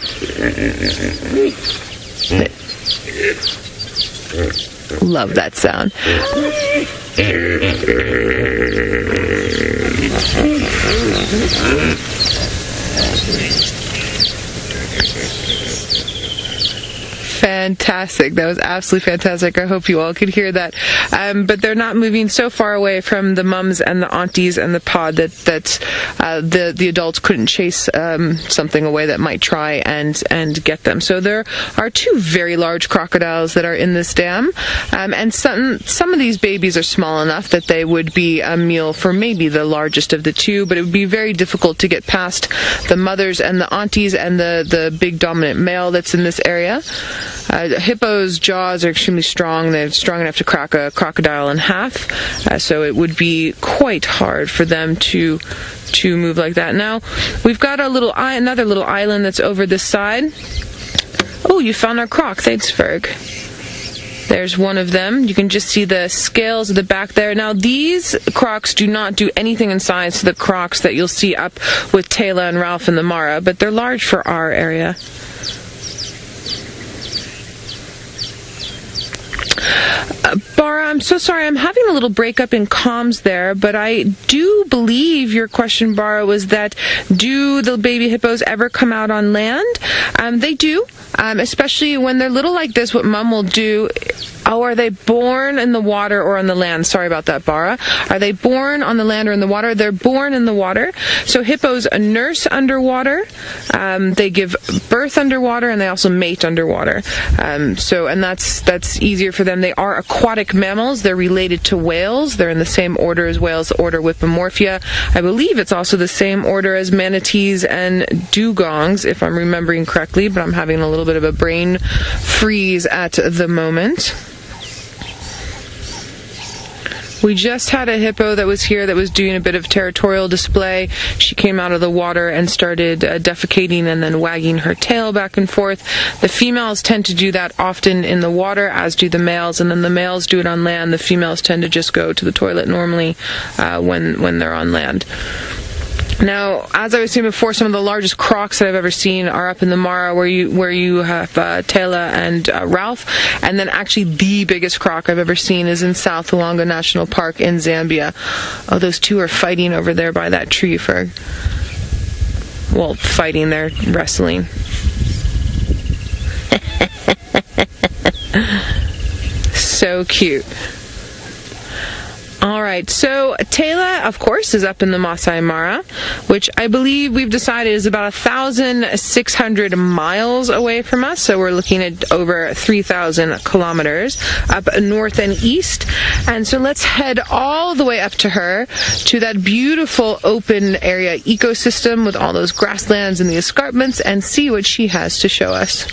love that sound. Fantastic. That was absolutely fantastic. I hope you all could hear that. But they're not moving so far away from the mums and the aunties and the pod that the adults couldn't chase something away that might try and get them. So there are two very large crocodiles that are in this dam, and some of these babies are small enough that they would be a meal for maybe the largest of the two, but it would be very difficult to get past the mothers and the aunties and the big dominant male that's in this area. Hippo's jaws are extremely strong. They're strong enough to crack a crocodile in half, so it would be quite hard for them to move like that. Now, we've got another little island that's over this side. Oh, you found our croc. Thanks, Ferg. There's one of them. You can just see the scales at the back there. Now, these crocs do not do anything in size to the crocs that you'll see up with Taylor and Ralph in the Mara, but they're large for our area. Bara, I'm so sorry. I'm having a little breakup in comms there, but I do believe your question, Bara, was that do the baby hippos ever come out on land? They do, especially when they're little like this. What Mom will do... Oh, are they born in the water or on the land? Sorry about that, Bara. Are they born on the land or in the water? They're born in the water. So hippos nurse underwater. They give birth underwater, and they also mate underwater. And that's easier for them. They are aquatic mammals. They're related to whales. They're in the same order as whales, order Whippomorphia. I believe it's also the same order as manatees and dugongs, if I'm remembering correctly, but I'm having a little bit of a brain freeze at the moment. We just had a hippo that was here that was doing a bit of territorial display. She came out of the water and started defecating and then wagging her tail back and forth. The females tend to do that often in the water, as do the males, and then the males do it on land. The females tend to just go to the toilet normally when they're on land. Now, as I was saying before, some of the largest crocs that I've ever seen are up in the Mara, where you have Taylor and Ralph, and then actually the biggest croc I've ever seen is in South Luangwa National Park in Zambia. Oh, those two are fighting over there by that tree for... Well, fighting, they're wrestling. So cute. All right, so Taylor, of course, is up in the Masai Mara, which I believe we've decided is about 1,600 miles away from us. So we're looking at over 3,000 kilometers up north and east. And so let's head all the way up to her, to that beautiful open area ecosystem with all those grasslands and the escarpments, and see what she has to show us.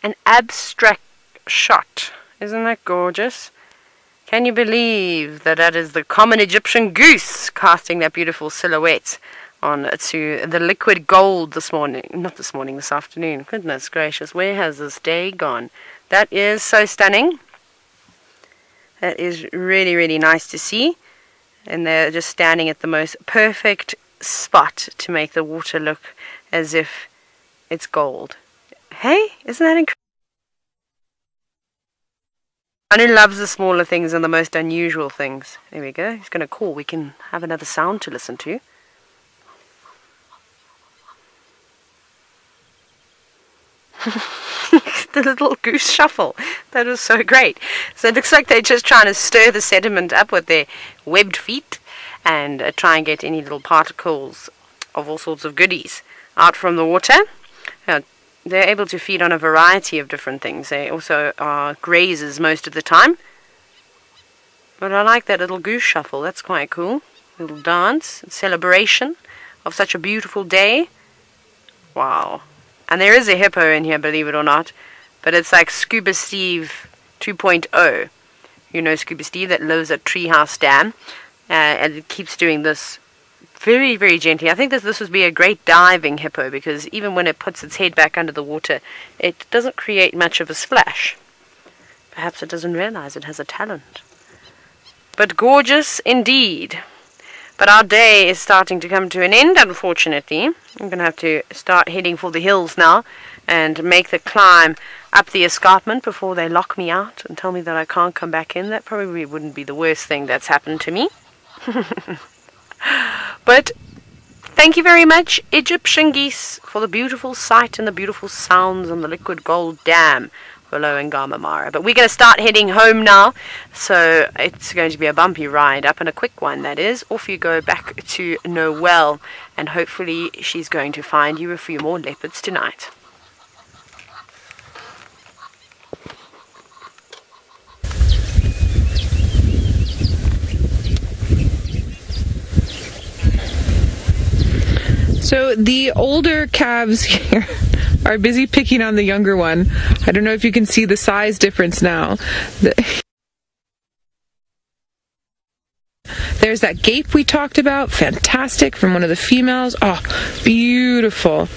An abstract shot. Isn't that gorgeous? Can you believe that that is the common Egyptian goose casting that beautiful silhouette on to the liquid gold this morning? Not this morning, this afternoon. Goodness gracious, where has this day gone? That is so stunning. That is really, really nice to see. And they're just standing at the most perfect spot to make the water look as if it's gold. Hey, isn't that incredible? Anu loves the smaller things and the most unusual things. There we go. He's going to call. We can have another sound to listen to. The little goose shuffle. That was so great. So it looks like they're just trying to stir the sediment up with their webbed feet and try and get any little particles of all sorts of goodies out from the water. Now, they're able to feed on a variety of different things. They also are grazers most of the time. But I like that little goose shuffle. That's quite cool. Little dance and celebration of such a beautiful day. Wow. And there is a hippo in here, believe it or not. But it's like Scuba Steve 2.0. You know Scuba Steve that lives at Treehouse Dam. And it keeps doing this very, very gently. I think this would be a great diving hippo because even when it puts its head back under the water, it doesn't create much of a splash. Perhaps it doesn't realize it has a talent. But gorgeous indeed. But our day is starting to come to an end, unfortunately. I'm going to have to start heading for the hills now and make the climb up the escarpment before they lock me out and tell me that I can't come back in. That probably wouldn't be the worst thing that's happened to me. But thank you very much, Egyptian geese, for the beautiful sight and the beautiful sounds on the liquid gold dam below Angama Mara. But we're going to start heading home now, so it's going to be a bumpy ride up, and a quick one that is. Off you go back to Noelle, and hopefully she's going to find you a few more leopards tonight. So the older calves here are busy picking on the younger one. I don't know if you can see the size difference now. There's that gape we talked about. Fantastic, from one of the females. Oh, beautiful.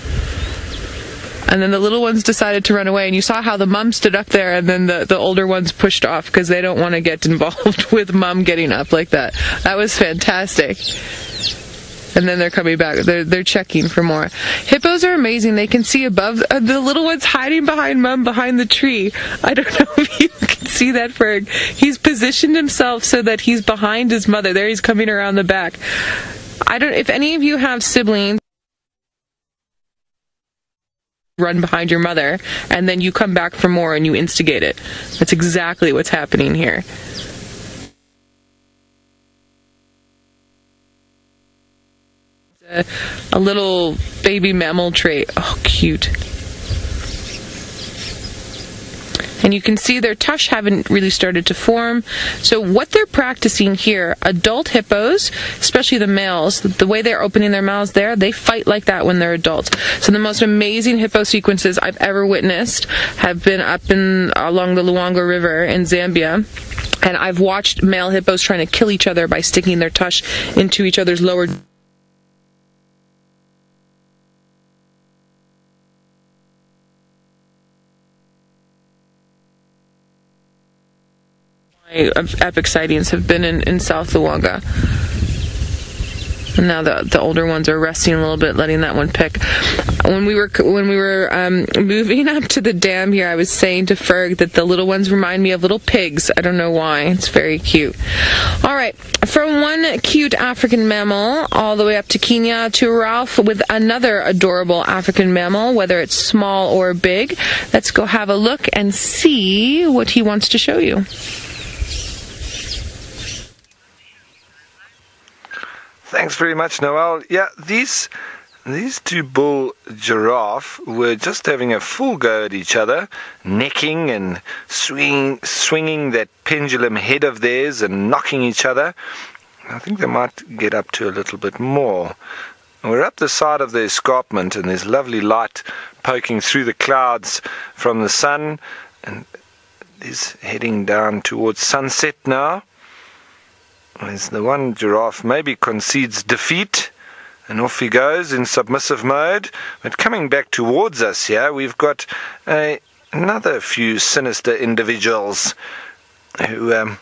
And then the little ones decided to run away, and you saw how the mom stood up there, and then the older ones pushed off because they don't want to get involved with mom getting up like that. That was fantastic. And then they're coming back. They're checking for more. Hippos are amazing. They can see above. The little one's hiding behind mom behind the tree. I don't know if you can see that, Ferg. He's positioned himself so that he's behind his mother. There he's coming around the back. If any of you have siblings, run behind your mother, and then you come back for more and you instigate it. That's exactly what's happening here. A little baby mammal trait. Oh, cute. And you can see their tush haven't really started to form. So what they're practicing here, adult hippos, especially the males, the way they're opening their mouths there, they fight like that when they're adults. So the most amazing hippo sequences I've ever witnessed have been up along the Luangwa River in Zambia. And I've watched male hippos trying to kill each other by sticking their tush into each other's lower epic sightings have been in South Luangwa. And now the older ones are resting a little bit, letting that one pick. When we were moving up to the dam here, I was saying to Ferg that the little ones remind me of little pigs. I don't know why. It's very cute. All right, from one cute African mammal all the way up to Kenya to Ralph with another adorable African mammal, whether it's small or big. Let's go have a look and see what he wants to show you. Thanks very much, Noel. Yeah, these two bull giraffe were just having a full go at each other, necking and swinging that pendulum head of theirs and knocking each other. I think they might get up to a little bit more. We're up the side of the escarpment, and there's lovely light poking through the clouds from the sun, and is heading down towards sunset now. As the one giraffe maybe concedes defeat, and off he goes in submissive mode. But coming back towards us here, we've got another few sinister individuals who've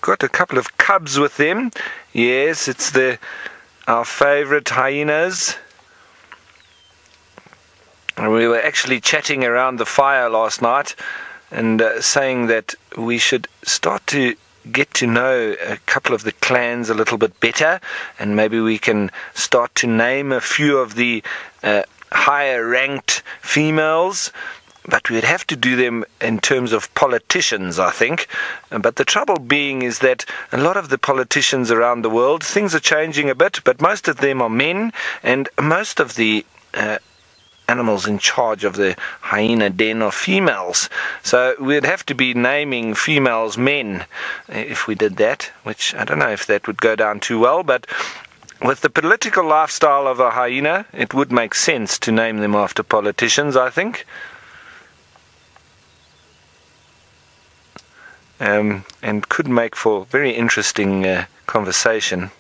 got a couple of cubs with them. Yes, it's our favorite hyenas. We were actually chatting around the fire last night and saying that we should start to get to know a couple of the clans a little bit better, and maybe we can start to name a few of the higher ranked females, but we'd have to do them in terms of politicians, I think. But the trouble being is that a lot of the politicians around the world, things are changing a bit, but most of them are men, and most of the animals in charge of the hyena den are females. So we'd have to be naming females men if we did that, which I don't know if that would go down too well, but with the political lifestyle of a hyena, it would make sense to name them after politicians, I think. And could make for very interesting conversation.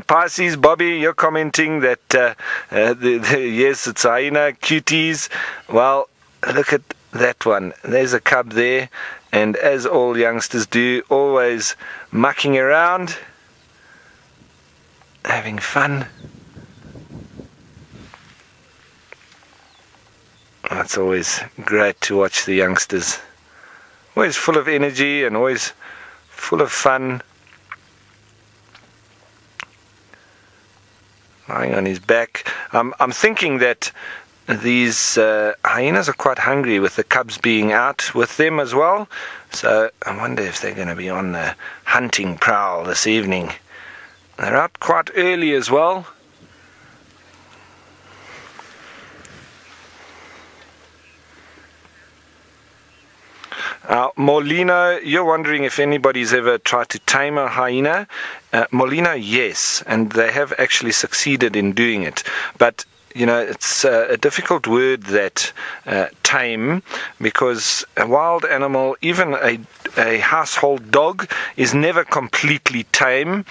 Pisces, Bobby, you're commenting that yes, it's hyena, cuties. Well, look at that one. There's a cub there, and as all youngsters do, always mucking around, having fun. It's always great to watch the youngsters. Always full of energy and always full of fun. Lying on his back. I'm thinking that these hyenas are quite hungry, with the cubs being out with them as well. So I wonder if they're going to be on the hunting prowl this evening. They're out quite early as well. Molino, you're wondering if anybody's ever tried to tame a hyena. Molino, yes, and they have actually succeeded in doing it. But, you know, it's a difficult word, that tame, because a wild animal, even a household dog, is never completely tame.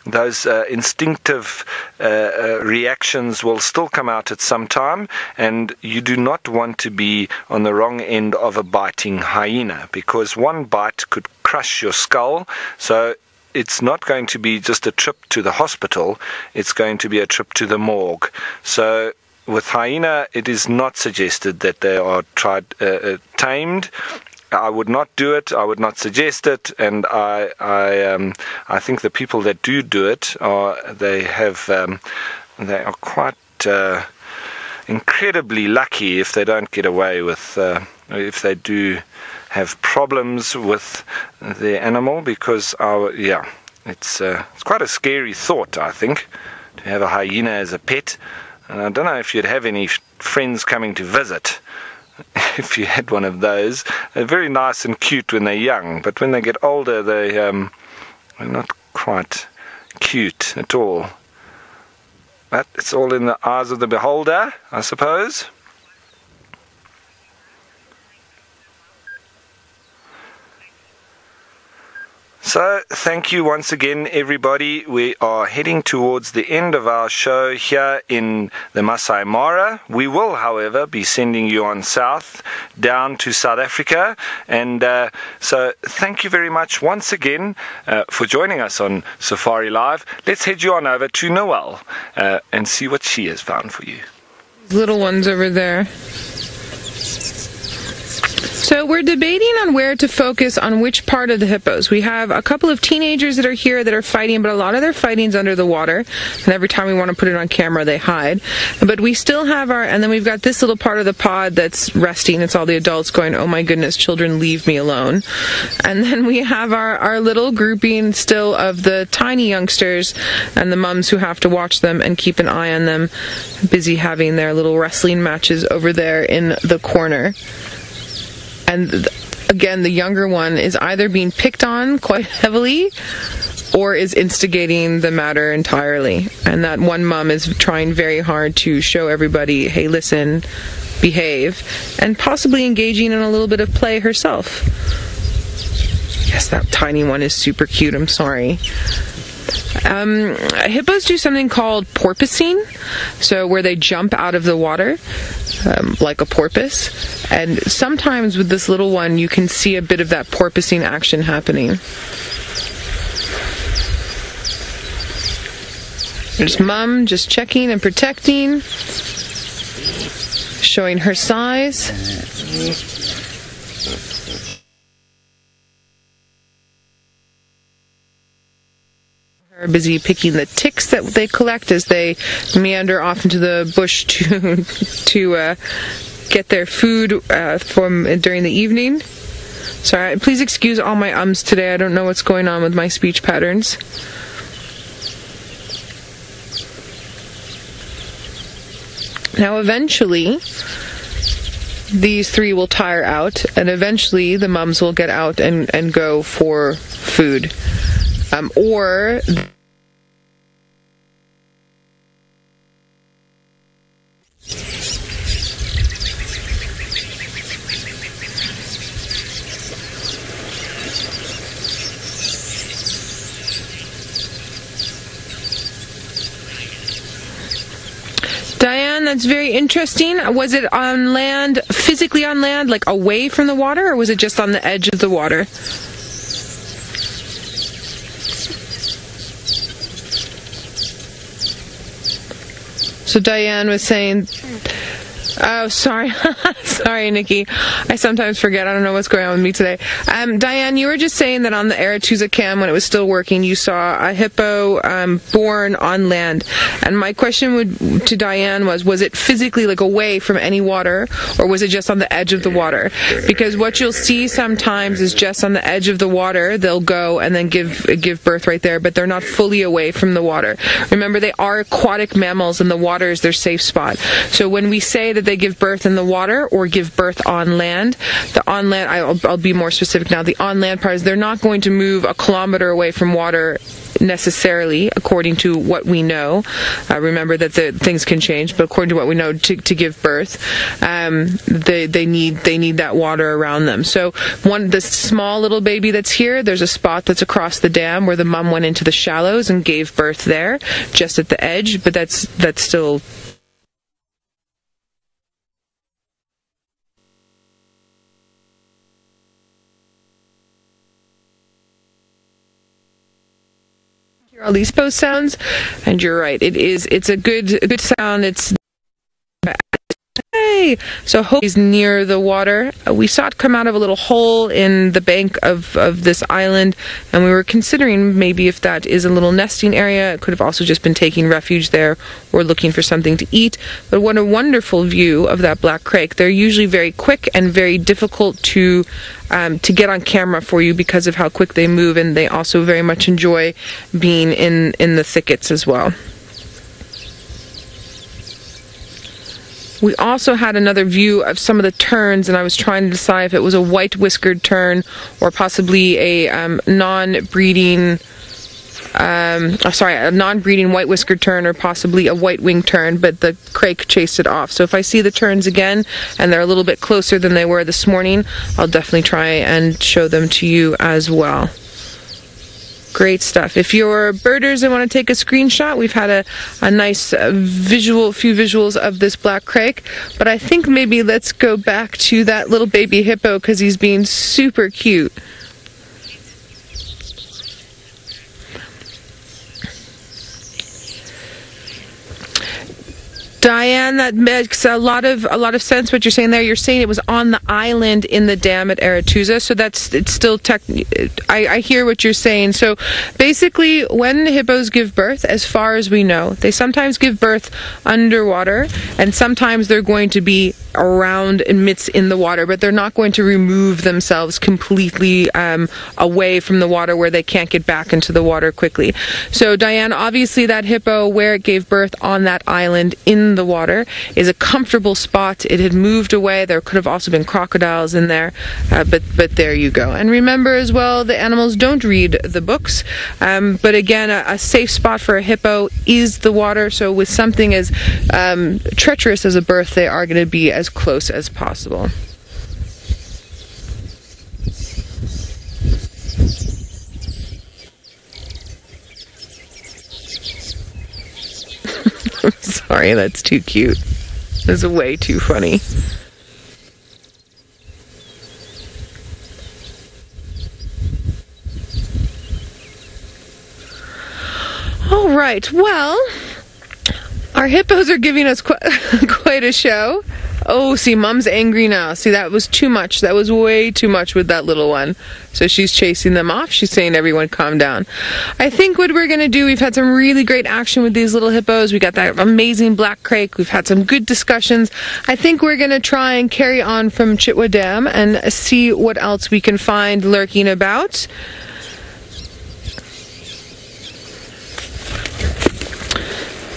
Those instinctive reactions will still come out at some time, and you do not want to be on the wrong end of a biting hyena, because one bite could crush your skull. So it's not going to be just a trip to the hospital, it's going to be a trip to the morgue. So with hyena, it is not suggested that they are tamed. I would not do it. I would not suggest it. And I think the people that do it they are quite incredibly lucky if they don't get away with, if they do have problems with the animal, because it's quite a scary thought, I think, to have a hyena as a pet. And I don't know if you'd have any friends coming to visit if you had one of those. They're very nice and cute when they're young, but when they get older, they're not quite cute at all. But it's all in the eyes of the beholder, I suppose. So, thank you once again, everybody. We are heading towards the end of our show here in the Masai Mara. We will, however, be sending you on south, down to South Africa. And so, thank you very much once again for joining us on Safari Live. Let's head you on over to Noelle and see what she has found for you. Little ones over there. So we're debating on where to focus on which part of the hippos. We have a couple of teenagers that are here that are fighting, but a lot of their fighting's under the water. And every time we want to put it on camera, they hide. But we still have and then we've got this little part of the pod that's resting. It's all the adults going, oh my goodness, children, leave me alone. And then we have our little grouping still of the tiny youngsters and the mums who have to watch them and keep an eye on them, busy having their little wrestling matches over there in the corner. And again, the younger one is either being picked on quite heavily, or is instigating the matter entirely. And that one mom is trying very hard to show everybody, hey, listen, behave, and possibly engaging in a little bit of play herself. Yes, that tiny one is super cute, I'm sorry. Hippos do something called porpoising, so where they jump out of the water like a porpoise, and sometimes with this little one you can see a bit of that porpoising action happening. There's mom just checking and protecting, showing her size. Are busy picking the ticks that they collect as they meander off into the bush to get their food from during the evening. Sorry, please excuse all my ums today. I don't know what's going on with my speech patterns. Now eventually these three will tire out, and eventually the mums will get out and go for food. Or Diane, that's very interesting. Was it on land, physically on land, like away from the water, or was it just on the edge of the water? So Diane was saying, oh, sorry. Sorry, Nikki. I sometimes forget. I don't know what's going on with me today. Diane, you were just saying that on the Aretusa cam, when it was still working, you saw a hippo born on land. And my question to Diane was it physically like away from any water, or was it just on the edge of the water? Because what you'll see sometimes is just on the edge of the water, they'll go and then give birth right there, but they're not fully away from the water. Remember, they are aquatic mammals, and the water is their safe spot. So when we say that they give birth in the water or give birth on land, the on land, I'll be more specific now, the on land part is they're not going to move a kilometer away from water necessarily, according to what we know. Remember that the things can change, but according to what we know, to give birth, they need that water around them. So the small little baby that's here, there's a spot that's across the dam where the mom went into the shallows and gave birth there, just at the edge, but that's still. All these post sounds, and you're right, it's a good sound. It's hey, so Hope is near the water. We saw it come out of a little hole in the bank of this island, and we were considering maybe if that is a little nesting area. It could have also just been taking refuge there or looking for something to eat. But what a wonderful view of that black crake. They're usually very quick and very difficult to get on camera for you because of how quick they move, and they also very much enjoy being in the thickets as well. We also had another view of some of the terns, and I was trying to decide if it was a white-whiskered tern or possibly a non-breeding white-whiskered tern, or possibly a white-winged tern, but the crake chased it off. So if I see the terns again, and they're a little bit closer than they were this morning, I'll definitely try and show them to you as well. Great stuff. If you're birders and want to take a screenshot, we've had a nice few visuals of this black crake, but I think maybe let's go back to that little baby hippo because he's being super cute. Diane, that makes a lot of sense what you're saying there. You're saying it was on the island in the dam at Aretusa, so it's still I hear what you're saying. So basically, when hippos give birth, as far as we know, they sometimes give birth underwater, and sometimes they're going to be around amidst in the water, but they're not going to remove themselves completely away from the water where they can't get back into the water quickly. So Diane, obviously that hippo, where it gave birth on that island in in the water is a comfortable spot. It had moved away. There could have also been crocodiles in there, but there you go. And remember as well, the animals don't read the books, but again, a safe spot for a hippo is the water. So with something as treacherous as a birth, they are going to be as close as possible. I'm sorry, that's too cute. That's way too funny. All right, well, our hippos are giving us quite a show. Oh, see, Mom's angry now. See, that was too much. That was way too much with that little one. So she's chasing them off. She's saying, everyone calm down. I think what we're going to do, we've had some really great action with these little hippos. We got that amazing black crake. We've had some good discussions. I think we're going to try and carry on from Chitwa Dam and see what else we can find lurking about.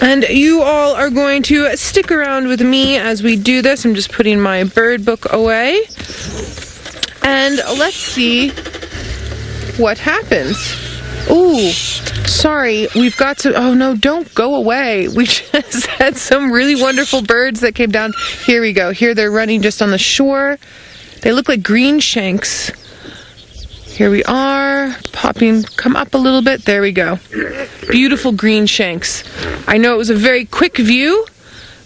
And you all are going to stick around with me as we do this. I'm just putting my bird book away. And let's see what happens. Ooh, sorry, we've got to... Oh, no, don't go away. We just had some really wonderful birds that came down. Here we go. Here they're running just on the shore. They look like green shanks. Here we are, popping, come up a little bit, there we go. Beautiful green shanks. I know it was a very quick view,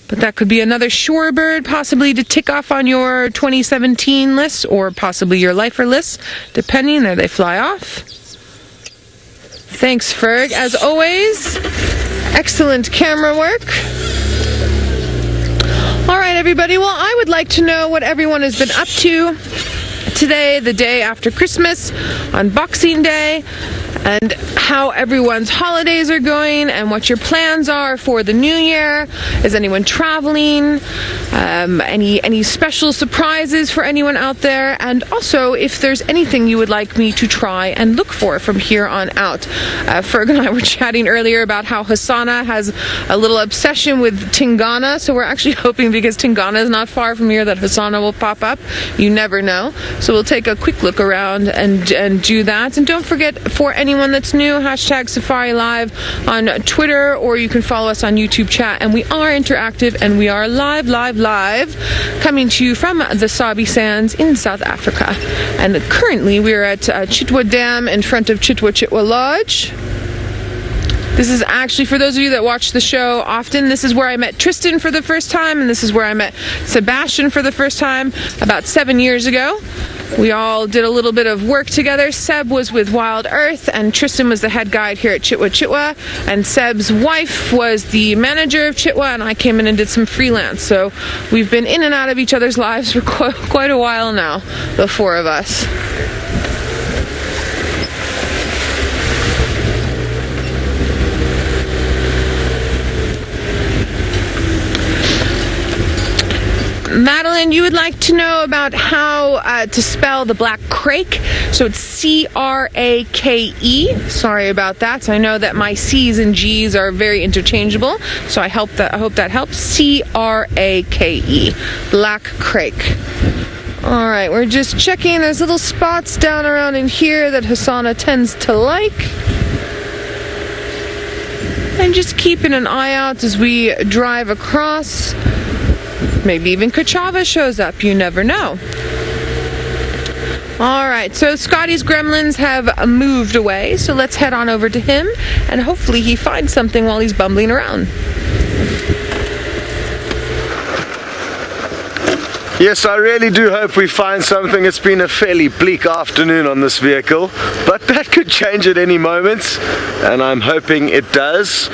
but that could be another shorebird, possibly to tick off on your 2017 list, or possibly your lifer list, depending. There they fly off. Thanks, Ferg. As always, excellent camera work. All right, everybody, well, I would like to know what everyone has been up to today, the day after Christmas, on Boxing Day, and how everyone's holidays are going and what your plans are for the new year. Is anyone traveling? Any special surprises for anyone out there? And also, if there's anything you would like me to try and look for from here on out. Ferg and I were chatting earlier about how Hassana has a little obsession with Tingana, so we're actually hoping, because Tingana is not far from here, that Hassana will pop up. You never know. So we'll take a quick look around and do that. And don't forget, for anyone that's new, hashtag Safari Live on Twitter, or you can follow us on YouTube chat. And we are interactive, and we are live, coming to you from the Sabi Sands in South Africa. And currently we're at Chitwa Dam in front of Chitwa Lodge. This is actually, for those of you that watch the show often, this is where I met Tristan for the first time, and this is where I met Sebastian for the first time about 7 years ago. We all did a little bit of work together. Seb was with Wild Earth, and Tristan was the head guide here at Chitwa, and Seb's wife was the manager of Chitwa, and I came in and did some freelance. So we've been in and out of each other's lives for quite a while now, the four of us. Madeline, you would like to know about how to spell the black crake. So it's C-R-A-K-E. Sorry about that. So I know that my C's and G's are very interchangeable. So I hope that helps. C-R-A-K-E. Black crake. All right, we're just checking. There's little spots down around in here that Hassana tends to like. And just keeping an eye out as we drive across. Maybe even Kachava shows up, you never know. Alright, so Scotty's gremlins have moved away, so let's head on over to him, and hopefully he finds something while he's bumbling around. Yes, I really do hope we find something. It's been a fairly bleak afternoon on this vehicle, but that could change at any moment, and I'm hoping it does.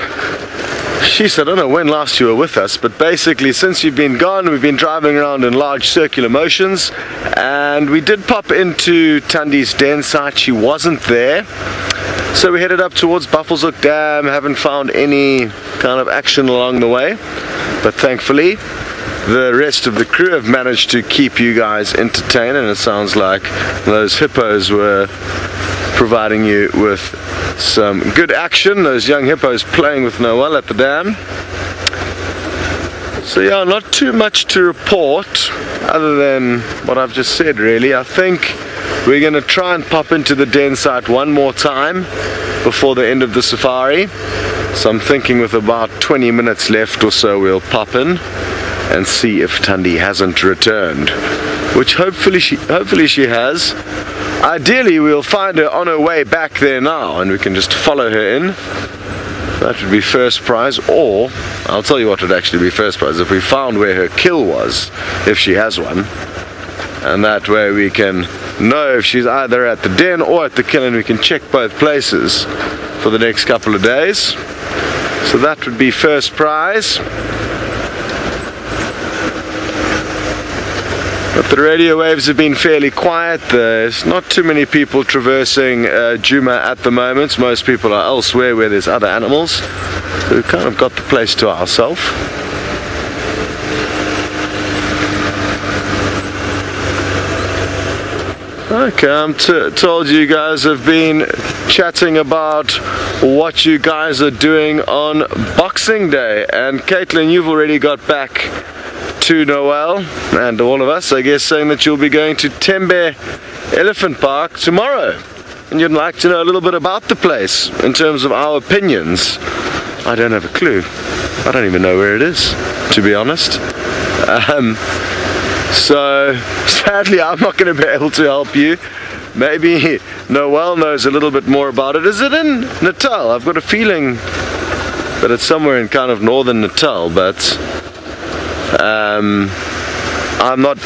Sheesh, I don't know when last you were with us, but basically since you've been gone, we've been driving around in large circular motions, and we did pop into Tandi's den site. She wasn't there, so we headed up towards Buffelshoek Dam. Haven't found any kind of action along the way, but thankfully the rest of the crew have managed to keep you guys entertained, and it sounds like those hippos were providing you with some good action. Those young hippos playing with Noel at the dam. So yeah, not too much to report other than what I've just said really. I think we're going to try and pop into the den site one more time before the end of the safari. So I'm thinking with about 20 minutes left or so we'll pop in and see if Thandi hasn't returned, which hopefully she has. Ideally we'll find her on her way back there now and we can just follow her in. That would be first prize, or I'll tell you what would actually be first prize, if we found where her kill was, if she has one, and that way we can know if she's either at the den or at the kill, and we can check both places for the next couple of days. So that would be first prize. But the radio waves have been fairly quiet. There's not too many people traversing Djuma at the moment. Most people are elsewhere where there's other animals. So we've kind of got the place to ourselves. Okay, I'm told you guys have been chatting about what you guys are doing on Boxing Day. And Caitlin, you've already got back to Noel and all of us, I guess, saying that you'll be going to Tembe Elephant Park tomorrow, and you'd like to know a little bit about the place in terms of our opinions. I don't have a clue. I don't even know where it is, to be honest. So sadly I'm not going to be able to help you. Maybe Noel knows a little bit more about it. Is it in Natal? I've got a feeling that it's somewhere in kind of northern Natal, but I'm not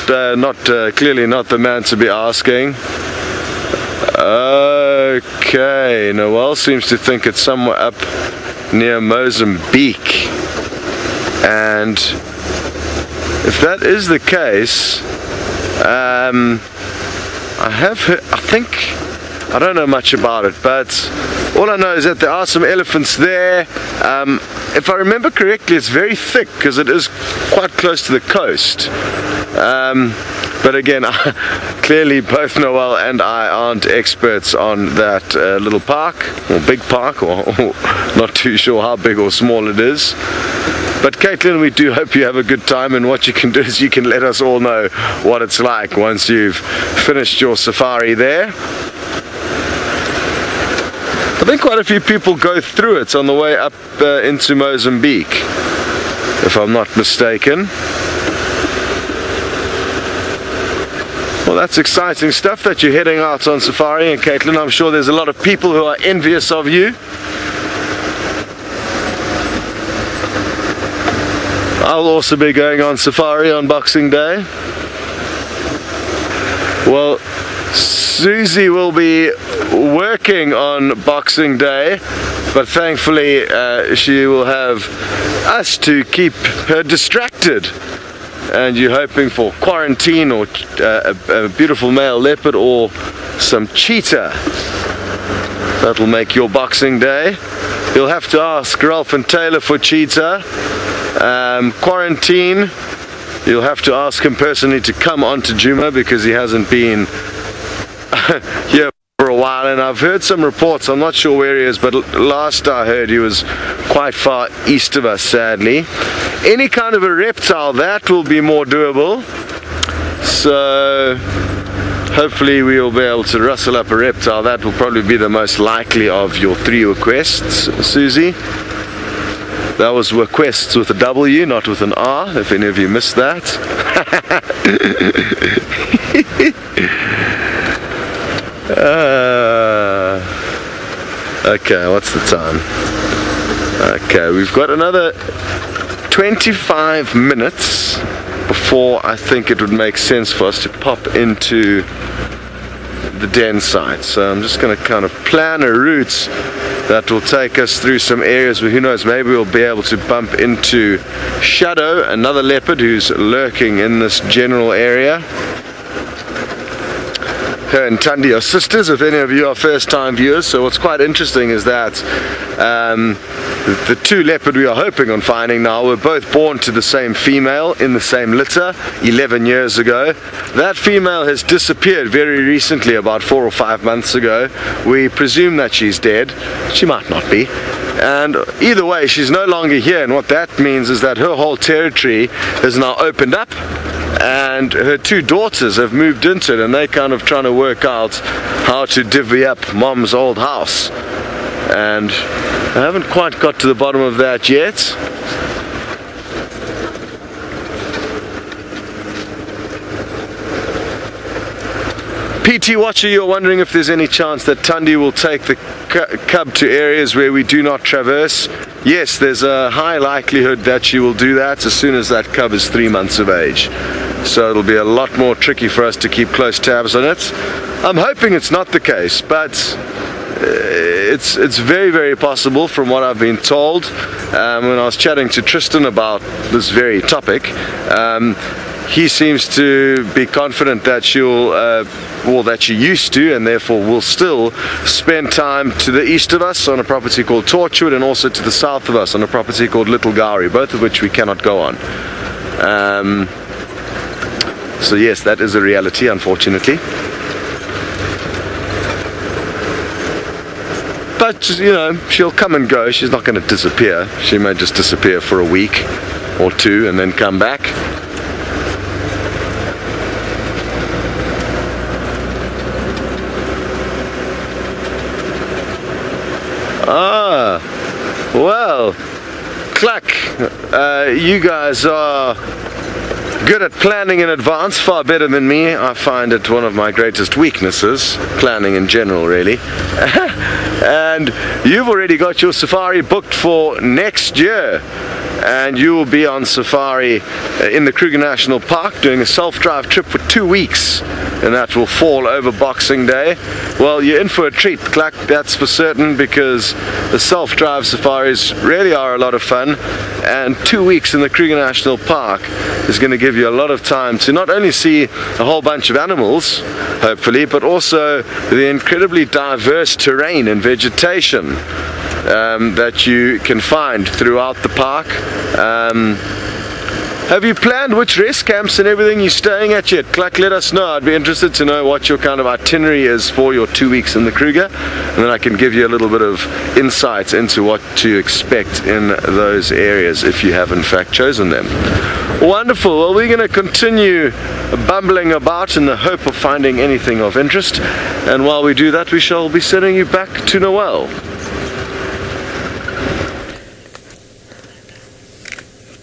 clearly not the man to be asking. Okay, Noel seems to think it's somewhere up near Mozambique, and if that is the case, I have heard, I don't know much about it, but all I know is that there are some elephants there. If I remember correctly, it's very thick because it is quite close to the coast. But again, clearly both Noel and I aren't experts on that little park, or big park, or not too sure how big or small it is. But Caitlin, we do hope you have a good time, and what you can do is you can let us all know what it's like once you've finished your safari there. I think quite a few people go through it on the way up into Mozambique, if I'm not mistaken. Well, that's exciting stuff that you're heading out on safari, and Caitlin, I'm sure there's a lot of people who are envious of you. I'll also be going on safari on Boxing Day. Well, Susie will be working on Boxing Day, but thankfully she will have us to keep her distracted. And you're hoping for quarantine, or a beautiful male leopard, or some cheetah. That'll make your Boxing Day. You'll have to ask Ralph and Taylor for cheetah. Quarantine, you'll have to ask him personally to come on to Djuma, because he hasn't been here for a while, and I've heard some reports, I'm not sure where he is, but last I heard he was quite far east of us, sadly. Any kind of a reptile, that will be more doable, so hopefully we will be able to rustle up a reptile. That will probably be the most likely of your 3 requests, Susie. That was requests with a W, not with an R, if any of you missed that. Okay, what's the time? Okay, we've got another 25 minutes before I think it would make sense for us to pop into the den site. So I'm just going to kind of plan a route that will take us through some areas where, who knows, maybe we'll be able to bump into Shadow, another leopard who's lurking in this general area. Her and Thandi are sisters, if any of you are first time viewers. So what's quite interesting is that the 2 leopard we are hoping on finding now were both born to the same female in the same litter 11 years ago. That female has disappeared very recently, about 4 or 5 months ago. We presume that she's dead. She might not be. And either way, she's no longer here, and what that means is that her whole territory is now opened up, and her two daughters have moved into it, and they're kind of trying to work out how to divvy up mom's old house. And I haven't quite got to the bottom of that yet. PT Watcher, you're wondering if there's any chance that Thandi will take the cub to areas where we do not traverse. Yes, there's a high likelihood that she will do that as soon as that cub is 3 months of age. So it'll be a lot more tricky for us to keep close tabs on it. I'm hoping it's not the case, but it's very, very possible from what I've been told. When I was chatting to Tristan about this very topic, he seems to be confident that she'll, well, that she used to, and therefore will still spend time to the east of us on a property called Torchwood, and also to the south of us on a property called Little Gowrie, both of which we cannot go on. So yes, that is a reality, unfortunately. But, you know, she'll come and go. She's not going to disappear. She may just disappear for a week or two and then come back. Ah, well, Cluck, you guys are good at planning in advance, far better than me. I find it one of my greatest weaknesses, planning in general, really. And you've already got your safari booked for next year, and you will be on safari in the Kruger National Park doing a self-drive trip for 2 weeks, and that will fall over Boxing Day. Well, you're in for a treat, Cluck, that's for certain, because the self-drive safaris really are a lot of fun, and 2 weeks in the Kruger National Park is going to give you a lot of time to not only see a whole bunch of animals, hopefully, but also the incredibly diverse terrain and vegetation that you can find throughout the park. Have you planned which rest camps and everything you're staying at yet? Cluck, let us know. I'd be interested to know what your kind of itinerary is for your 2 weeks in the Kruger, and then I can give you a little bit of insight into what to expect in those areas if you have in fact chosen them. Wonderful. Well, we're going to continue bumbling about in the hope of finding anything of interest, and while we do that, we shall be sending you back to Noel.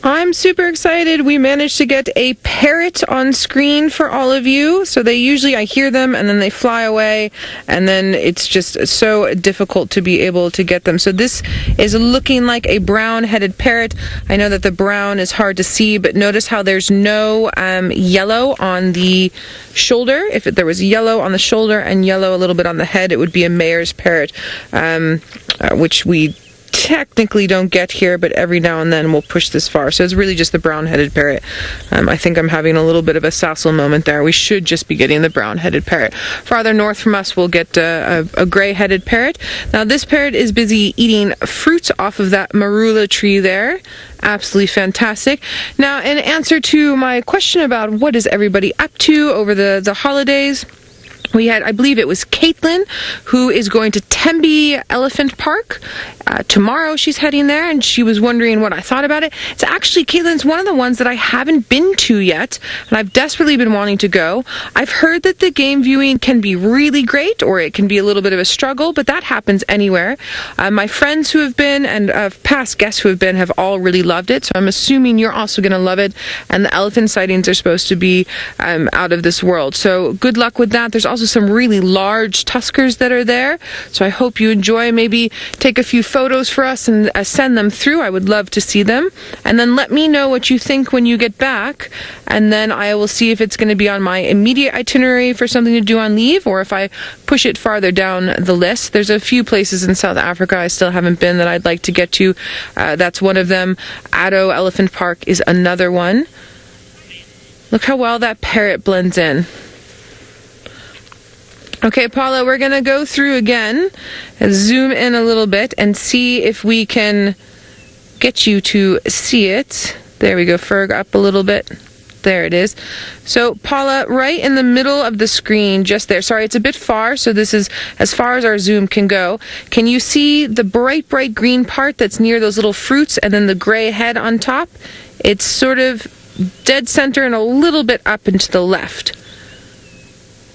I'm super excited. We managed to get a parrot on screen for all of you. So they usually, I hear them and then they fly away, and then it's just so difficult to be able to get them. So this is looking like a brown-headed parrot. I know that the brown is hard to see, but notice how there's no yellow on the shoulder. If there was yellow on the shoulder and yellow a little bit on the head, it would be a mayor's parrot, which we technically don't get here, but every now and then we'll push this far. So it's really just the brown-headed parrot. I think I'm having a little bit of a Sassel moment there. We should just be getting the brown-headed parrot. Farther north from us, we'll get a gray-headed parrot. Now this parrot is busy eating fruit off of that marula tree there. Absolutely fantastic. Now, in answer to my question about what is everybody up to over the holidays, we had, I believe it was Caitlin, who is going to Tembe Elephant Park. Tomorrow she's heading there, and she was wondering what I thought about it. It's actually, Caitlin's one of the ones that I haven't been to yet, and I've desperately been wanting to go. I've heard that the game viewing can be really great, or it can be a little bit of a struggle, but that happens anywhere. My friends who have been, and past guests who have been, have all really loved it, so I'm assuming you're also going to love it, and the elephant sightings are supposed to be out of this world. So good luck with that. There's also some really large tuskers that are there, so I hope you enjoy. Maybe take a few photos for us and send them through. I would love to see them, and then let me know what you think when you get back, and then I will see if it's going to be on my immediate itinerary for something to do on leave, or if I push it farther down the list. There's a few places in South Africa I still haven't been that I'd like to get to. That's one of them. Addo Elephant Park is another one. Look how well that parrot blends in. Okay, Paula, we're going to go through again, and zoom in a little bit, and see if we can get you to see it. There we go, Ferg, up a little bit. There it is. So, Paula, right in the middle of the screen, just there. Sorry, it's a bit far, so this is as far as our zoom can go. Can you see the bright, bright green part that's near those little fruits and then the gray head on top? It's sort of dead center and a little bit up and to the left.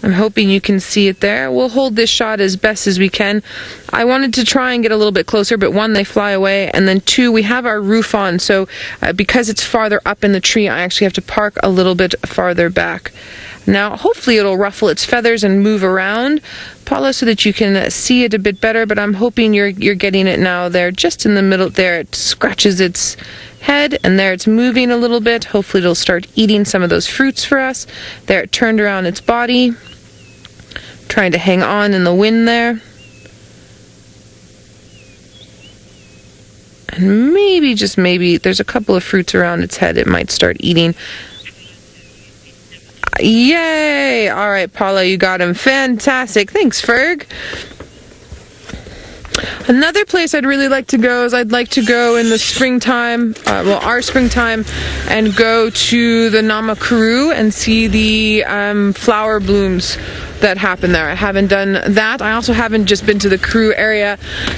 I'm hoping you can see it there. We'll hold this shot as best as we can. I wanted to try and get a little bit closer, but one, they fly away, and then two, we have our roof on, so because it's farther up in the tree, I actually have to park a little bit farther back. Now, hopefully it'll ruffle its feathers and move around, Paula, so that you can see it a bit better, but I'm hoping you're getting it now there, just in the middle there. It scratches its head, and there it's moving a little bit. Hopefully it'll start eating some of those fruits for us. There, it turned around its body, trying to hang on in the wind there. And maybe, just maybe, there's a couple of fruits around its head it might start eating. Yay! All right, Paula, you got him. Fantastic. Thanks, Ferg. Another place I'd really like to go is I'd like to go in the springtime, our springtime, and go to the Namakuru and see the flower blooms that happen there. I haven't done that. I also haven't just been to the Kruger area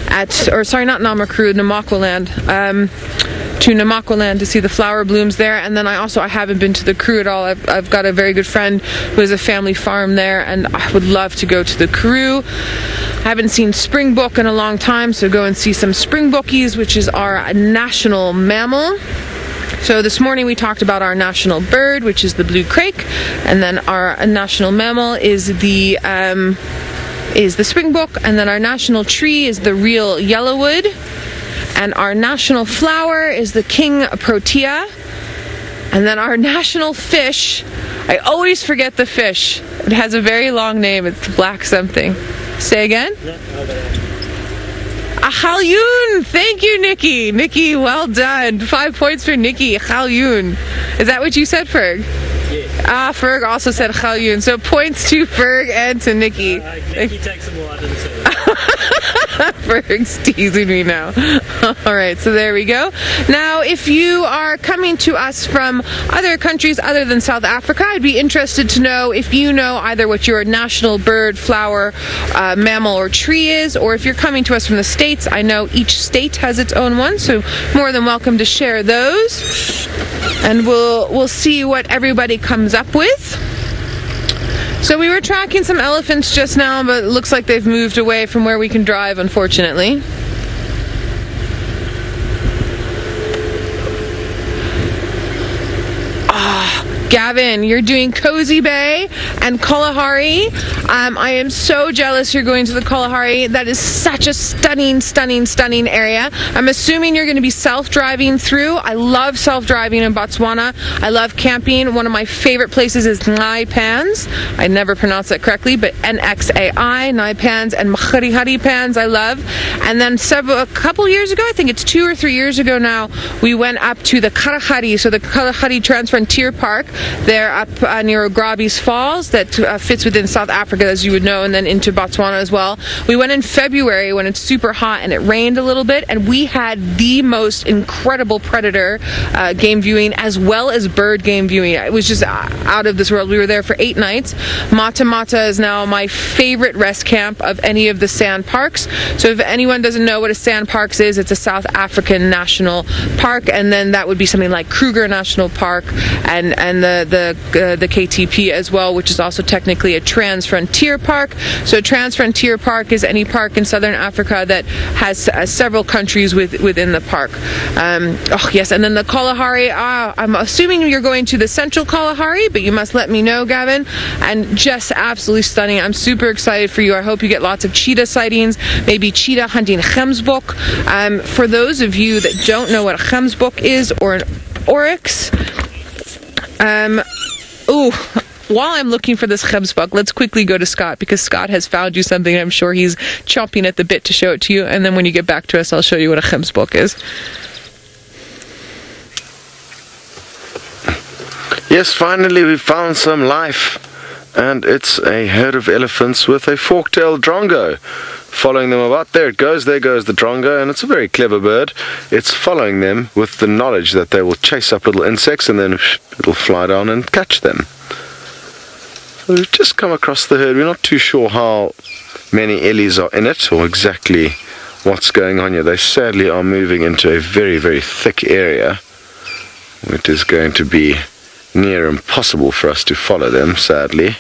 not Namakuru, Namakwaland, to Namakwaland to see the flower blooms there, and then I haven't been to the Kruger at all. I've got a very good friend who has a family farm there, and I would love to go to the Kruger. I haven't seen springbok in a long time, so go and see some springbokkies, which is our national mammal. So this morning we talked about our national bird, which is the blue crake, and then our national mammal is the springbok, and then our national tree is the real yellowwood, and our national flower is the king protea, and then our national fish, I always forget the fish. It has a very long name. It's black something. Say again? A halyun! Thank you, Nikki. Nikki, well done. 5 points for Nikki. Halyun. Is that what you said, Ferg? Yeah. Ferg also said halyun. So points to Ferg and to Nikki. Nikki takes them all. I didn't say that. Ferg's teasing me now. Alright, so there we go. Now, if you are coming to us from other countries other than South Africa, I'd be interested to know if you know either what your national bird, flower, mammal, or tree is, or if you're coming to us from the States. I know each state has its own one, so more than welcome to share those. And we'll see what everybody comes up with. So we were tracking some elephants just now, but it looks like they've moved away from where we can drive, unfortunately. Gavin, you're doing Cozy Bay and Kalahari. I am so jealous you're going to the Kalahari. That is such a stunning, stunning, stunning area. I'm assuming you're going to be self-driving through. I love self-driving in Botswana. I love camping. One of my favorite places is Naipans. I never pronounce that correctly, but N-X-A-I, Naipans, and Maharihari-Pans I love. And then a couple years ago, I think it's 2 or 3 years ago now, we went up to the Kalahari, so the Kalahari Transfrontier Park. They're up near Ograbi's Falls, that fits within South Africa, as you would know, and then into Botswana as well. We went in February when it's super hot and it rained a little bit, and we had the most incredible predator game viewing as well as bird game viewing. It was just out of this world. We were there for 8 nights. Mata Mata is now my favorite rest camp of any of the sand parks. So if anyone doesn't know what a sand parks is, it's a South African national park, and then that would be something like Kruger National Park and the KTP as well, which is also technically a Transfrontier Park. So Transfrontier Park is any park in Southern Africa that has several countries within the park. Yes, and then the Kalahari, I'm assuming you're going to the Central Kalahari, but you must let me know, Gavin. And just absolutely stunning. I'm super excited for you. I hope you get lots of cheetah sightings, maybe cheetah hunting gemsbok. For those of you that don't know what a gemsbok is, or an oryx, while I'm looking for this gemsbok, let's quickly go to Scott, because Scott has found you something. I'm sure he's chomping at the bit to show it to you, and then when you get back to us, I'll show you what a gemsbok is. Yes, finally we found some life, and it's a herd of elephants with a fork-tailed drongo following them about. There it goes, there goes the drongo, and it's a very clever bird. It's following them with the knowledge that they will chase up little insects and then it'll fly down and catch them. So we've just come across the herd. We're not too sure how many ellies are in it or exactly what's going on here. They sadly are moving into a very, very thick area. It is going to be near impossible for us to follow them, sadly.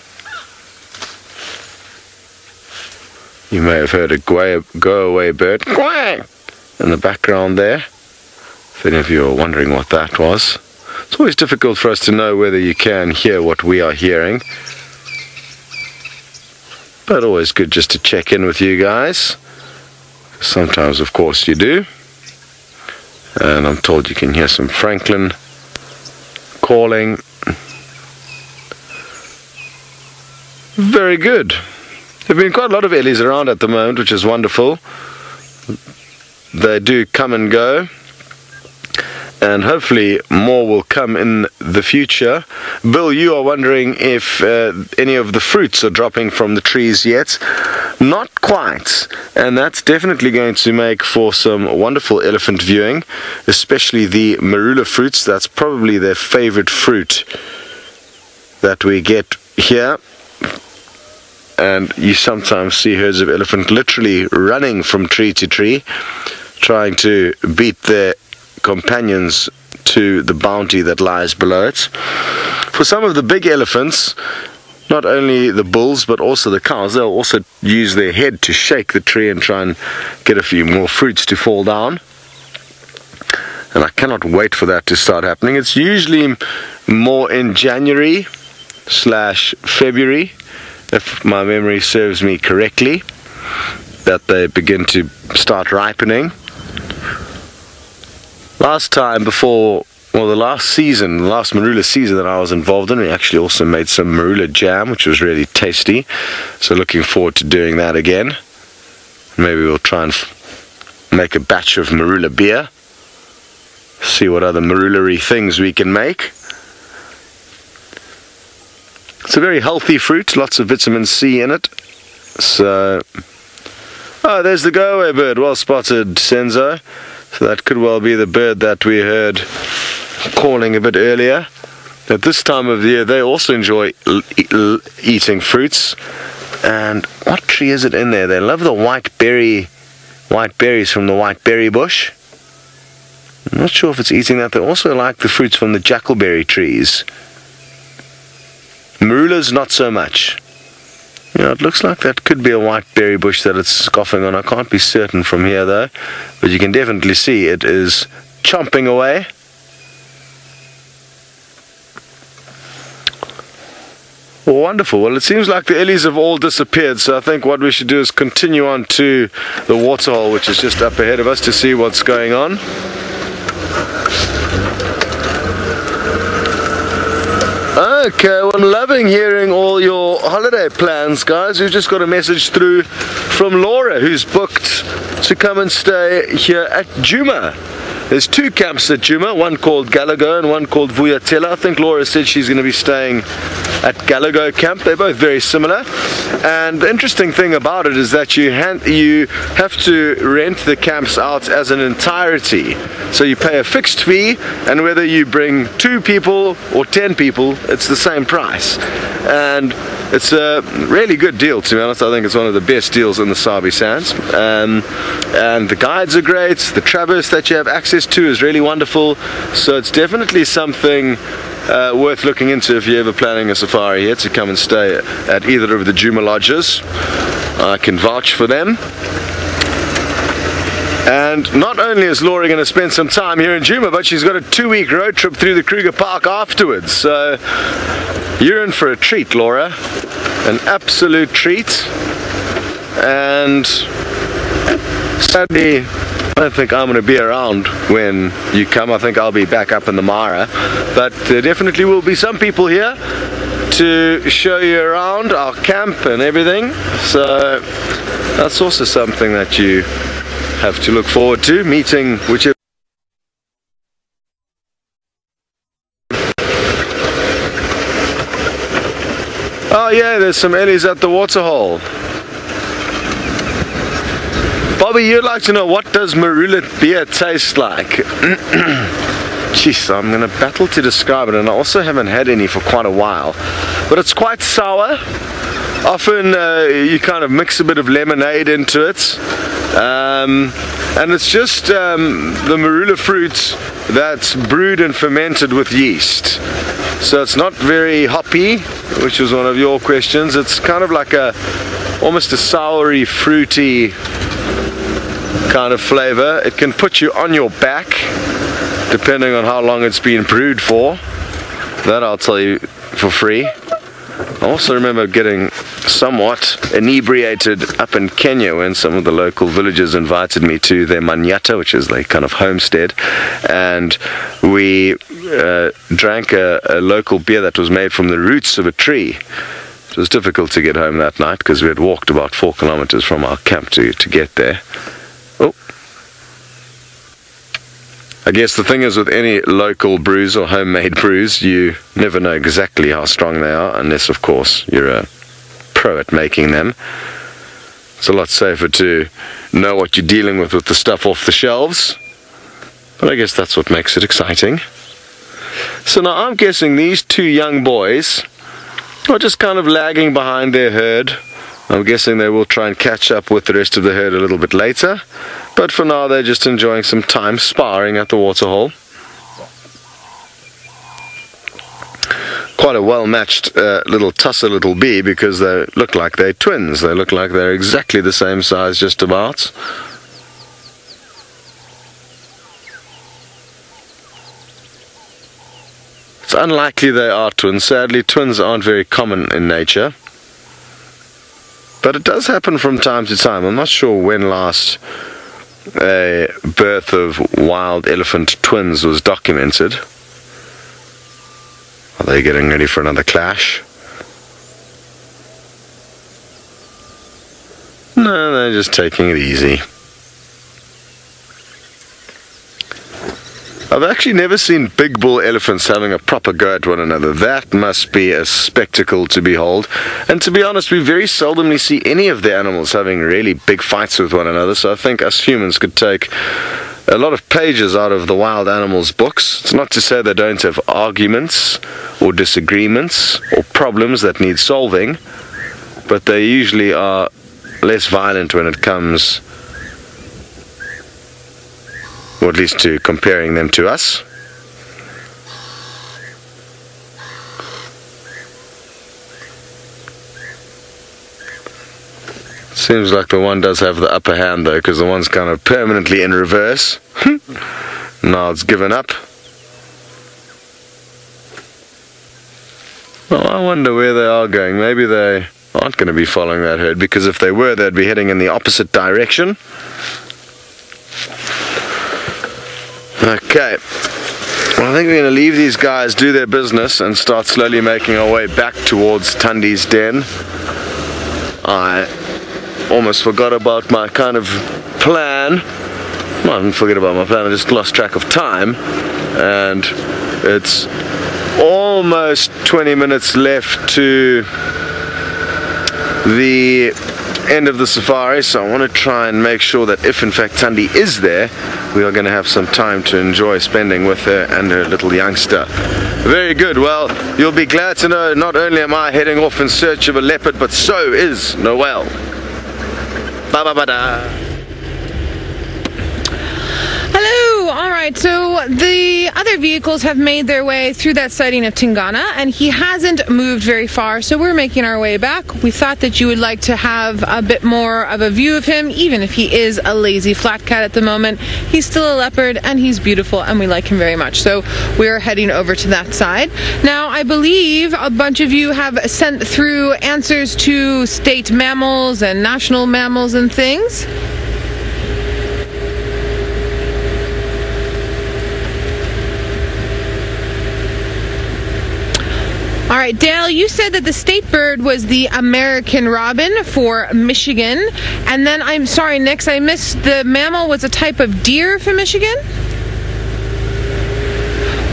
You may have heard a go-away bird in the background there. If any of you are wondering what that was. It's always difficult for us to know whether you can hear what we are hearing. But always good just to check in with you guys. Sometimes, of course, you do. And I'm told you can hear some Franklin calling. Very good. There have been quite a lot of ellies around at the moment, which is wonderful. They do come and go, and hopefully more will come in the future. Bill, you are wondering if any of the fruits are dropping from the trees yet. Not quite, and that's definitely going to make for some wonderful elephant viewing, especially the marula fruits. That's probably their favorite fruit that we get here. And you sometimes see herds of elephant literally running from tree to tree, trying to beat their companions to the bounty that lies below it. For some of the big elephants, not only the bulls but also the cows, they'll also use their head to shake the tree and try and get a few more fruits to fall down. And I cannot wait for that to start happening. It's usually more in January/February, if my memory serves me correctly, that they begin to start ripening. Last time before, well, the last season, the last marula season that I was involved in, we actually also made some marula jam, which was really tasty. So looking forward to doing that again. Maybe we'll try and make a batch of marula beer. See what other marula-y things we can make. It's a very healthy fruit, lots of vitamin C in it. So, oh, there's the go-away bird. Well spotted, Senzo. So that could well be the bird that we heard calling a bit earlier. At this time of the year, they also enjoy eating fruits. And what tree is it in there? They love the white berries from the white berry bush. I'm not sure if it's eating that. They also like the fruits from the jackalberry trees. Marulas, not so much. Yeah, it looks like that could be a white berry bush that it's scoffing on. I can't be certain from here though, but you can definitely see it is chomping away. Wonderful. Well, it seems like the ellies have all disappeared, so I think what we should do is continue on to the waterhole, which is just up ahead of us, to see what's going on. Okay, well, I'm loving hearing all your holiday plans, guys. We've just got a message through from Laura, who's booked to come and stay here at Djuma. There's two camps at Djuma, one called Galago and one called Vuyatela. I think Laura said she's going to be staying at Galago camp. They're both very similar. And the interesting thing about it is that you have to rent the camps out as an entirety. So you pay a fixed fee, and whether you bring 2 people or 10 people, it's the same price. And it's a really good deal, to be honest. I think it's one of the best deals in the Sabi Sands. And the guides are great. The traverse that you have access to is really wonderful. So it's definitely something worth looking into if you're ever planning a safari here, to come and stay at either of the Djuma lodges. I can vouch for them. And not only is Laura going to spend some time here in Djuma, but she's got a 2-week road trip through the Kruger Park afterwards. So you're in for a treat, Laura. An absolute treat. And sadly, I don't think I'm going to be around when you come. I think I'll be back up in the Mara. But there definitely will be some people here to show you around our camp and everything. So that's also something that you have to look forward to, meeting whichever. Oh yeah, there's some ellies at the waterhole. Bobby, you'd like to know, what does marula beer taste like? Jeez, I'm going to battle to describe it, and I also haven't had any for quite a while. But it's quite sour. Often you kind of mix a bit of lemonade into it. And it's just the marula fruit that's brewed and fermented with yeast. So it's not very hoppy, which was one of your questions. It's kind of like almost a soury, fruity kind of flavor. It can put you on your back, depending on how long it's been brewed for. That I'll tell you for free. I also remember getting somewhat inebriated up in Kenya when some of the local villagers invited me to their manyata, which is their kind of homestead, and we drank a local beer that was made from the roots of a tree. It was difficult to get home that night because we had walked about 4 kilometers from our camp to get there. Oh. I guess the thing is, with any local brews or homemade brews, you never know exactly how strong they are, unless of course you're a pro at making them. It's a lot safer to know what you're dealing with the stuff off the shelves, but I guess that's what makes it exciting. So now I'm guessing these 2 young boys are just kind of lagging behind their herd. I'm guessing they will try and catch up with the rest of the herd a little bit later, but for now they're just enjoying some time sparring at the waterhole. Quite a well-matched little tusser little bee, because they look like they're twins. They look like they're exactly the same size, just about. It's unlikely they are twins. Sadly, twins aren't very common in nature. But it does happen from time to time. I'm not sure when last a birth of wild elephant twins was documented. Are they getting ready for another clash? No, they're just taking it easy. I've actually never seen big bull elephants having a proper go at one another. That must be a spectacle to behold. And to be honest, we very seldomly see any of the animals having really big fights with one another, so I think us humans could take a lot of pages out of the wild animals books. It's not to say they don't have arguments or disagreements or problems that need solving, but they usually are less violent when it comes, or at least to comparing them to us. Seems like the one does have the upper hand though, because the one's kind of permanently in reverse. Now it's given up. Well, I wonder where they are going. Maybe they aren't going to be following that herd, because if they were, they'd be heading in the opposite direction. Okay, well, I think we're going to leave these guys do their business and start slowly making our way back towards Tundi's den. I almost forgot about my kind of plan. Well, I didn't forget about my plan, I just lost track of time. And it's almost 20 minutes left to the end of the safari, so I want to try and make sure that if in fact Tundi is there, we are going to have some time to enjoy spending with her and her little youngster. Very good. Well, you'll be glad to know not only am I heading off in search of a leopard, but so is Noel. Ba-ba-ba-da. Hello! Alright, so the other vehicles have made their way through that sighting of Tingana, and he hasn't moved very far, so we're making our way back. We thought that you would like to have a bit more of a view of him, even if he is a lazy flat cat at the moment. He's still a leopard, and he's beautiful, and we like him very much, so we're heading over to that side. Now, I believe a bunch of you have sent through answers to state mammals and national mammals and things. All right, Dale, you said that the state bird was the American robin for Michigan. And then, I'm sorry, Nix, I missed, the mammal was a type of deer for Michigan?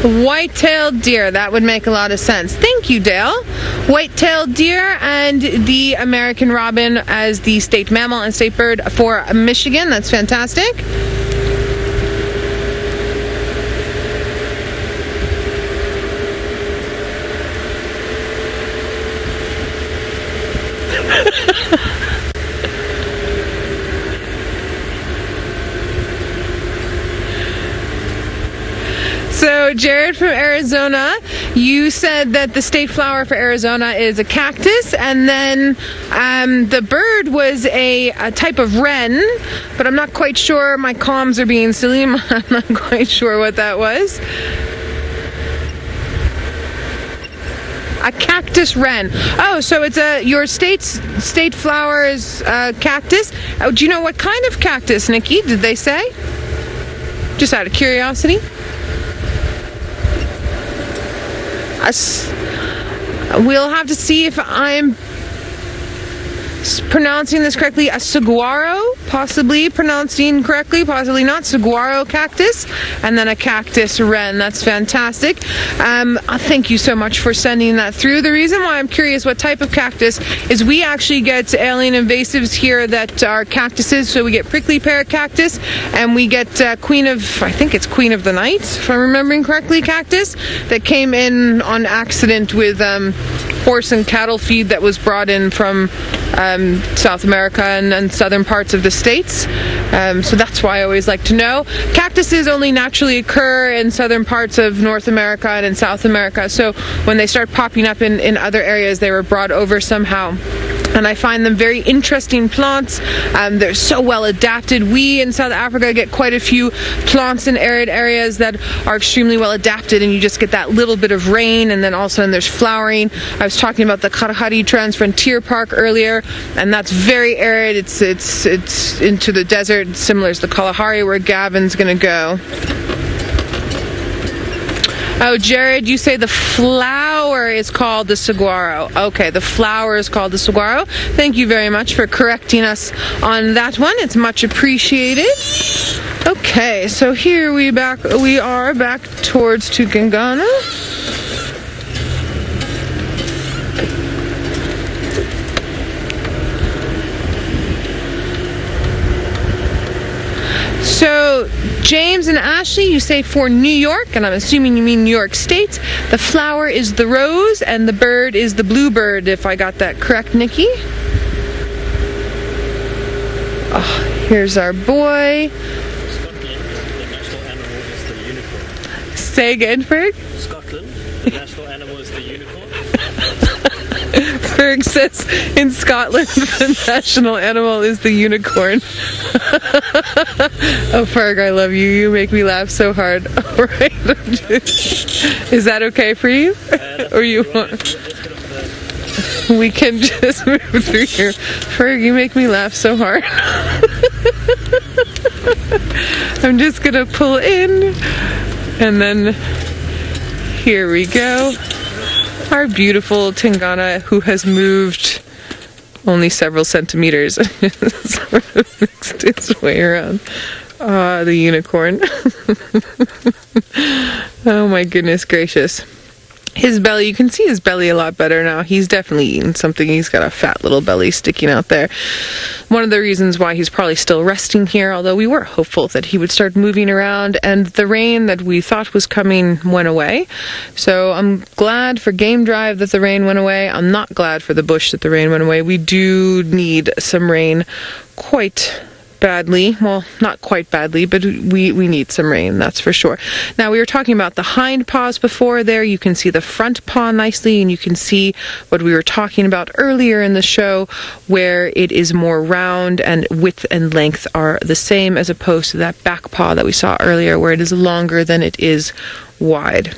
White-tailed deer, that would make a lot of sense. Thank you, Dale. White-tailed deer and the American robin as the state mammal and state bird for Michigan. That's fantastic. So, Jared from Arizona, you said that the state flower for Arizona is a cactus, and then the bird was a type of wren, but I'm not quite sure. My comms are being silly. I'm not quite sure what that was. A cactus wren. Oh, so it's your state flower is cactus. Oh, do you know what kind of cactus, Nikki? Did they say? Just out of curiosity. We'll have to see if I'm pronouncing this correctly. A saguaro, possibly pronouncing correctly, possibly not. Saguaro cactus, and then a cactus wren. That's fantastic. Thank you so much for sending that through. The reason why I'm curious what type of cactus is we actually get alien invasives here that are cactuses. So we get prickly pear cactus, and we get I think it's Queen of the Night, if I'm remembering correctly, cactus that came in on accident with horse and cattle feed that was brought in from South America and southern parts of the states. So that's why I always like to know. Cactuses only naturally occur in southern parts of North America and in South America. So when they start popping up in other areas, they were brought over somehow. And I find them very interesting plants. They're so well adapted. We in South Africa get quite a few plants in arid areas that are extremely well adapted, and you just get that little bit of rain, and then all of a sudden there's flowering. I was talking about the Kalahari Transfrontier Park earlier, and that's very arid. It's into the desert, similar to the Kalahari where Gavin's going to go. Oh, Jared, you say the flower is called the saguaro. Okay, the flower is called the saguaro. Thank you very much for correcting us on that one. It's much appreciated. Okay, so here we are back towards Tingana. So, James and Ashley, you say for New York, and I'm assuming you mean New York State. The flower is the rose, and the bird is the bluebird, if I got that correct, Nikki. Oh, here's our boy. Scotland, the national animal is the unicorn. Say again, Ferg? Scotland, the national animal is the unicorn. Ferg says in Scotland the national animal is the unicorn. Oh, Ferg, I love you. You make me laugh so hard. All right. Is that okay for you? Or you want? We can just move through here. Ferg, you make me laugh so hard. I'm just gonna pull in, and then here we go. Our beautiful Tingana, who has moved only several centimeters, sort of mixed its way around. Ah, the unicorn. Oh my goodness gracious. His belly, you can see his belly a lot better now. He's definitely eaten something. He's got a fat little belly sticking out there. One of the reasons why he's probably still resting here, although we were hopeful that he would start moving around, and the rain that we thought was coming went away. So I'm glad for Game Drive that the rain went away. I'm not glad for the bush that the rain went away. We do need some rain quite badly. Well, not quite badly, but we need some rain, that's for sure. Now, we were talking about the hind paws before there. You can see the front paw nicely, and you can see what we were talking about earlier in the show, where it is more round and width and length are the same, as opposed to that back paw that we saw earlier, where it is longer than it is wide.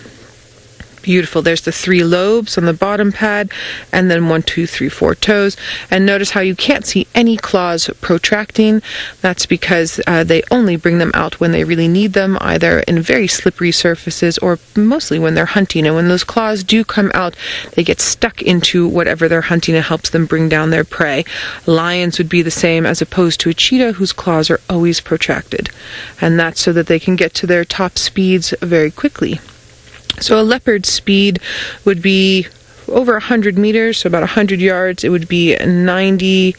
Beautiful. There's the 3 lobes on the bottom pad, and then 1, 2, 3, 4 toes. And notice how you can't see any claws protracting. That's because they only bring them out when they really need them, either in very slippery surfaces or mostly when they're hunting. And when those claws do come out, they get stuck into whatever they're hunting and helps them bring down their prey. Lions would be the same, as opposed to a cheetah, whose claws are always protracted. And that's so that they can get to their top speeds very quickly. So a leopard's speed would be over 100 meters, so about 100 yards. It would be 90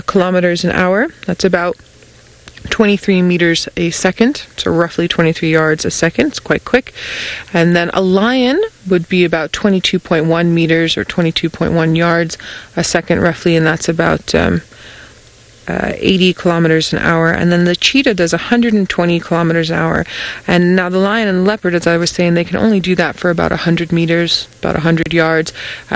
kilometers an hour. That's about 23 meters a second, so roughly 23 yards a second. It's quite quick. And then a lion would be about 22.1 meters or 22.1 yards a second roughly, and that's about 80 kilometers an hour. And then the cheetah does 120 kilometers an hour. And now the lion and the leopard, as I was saying, they can only do that for about 100 meters, about 100 yards,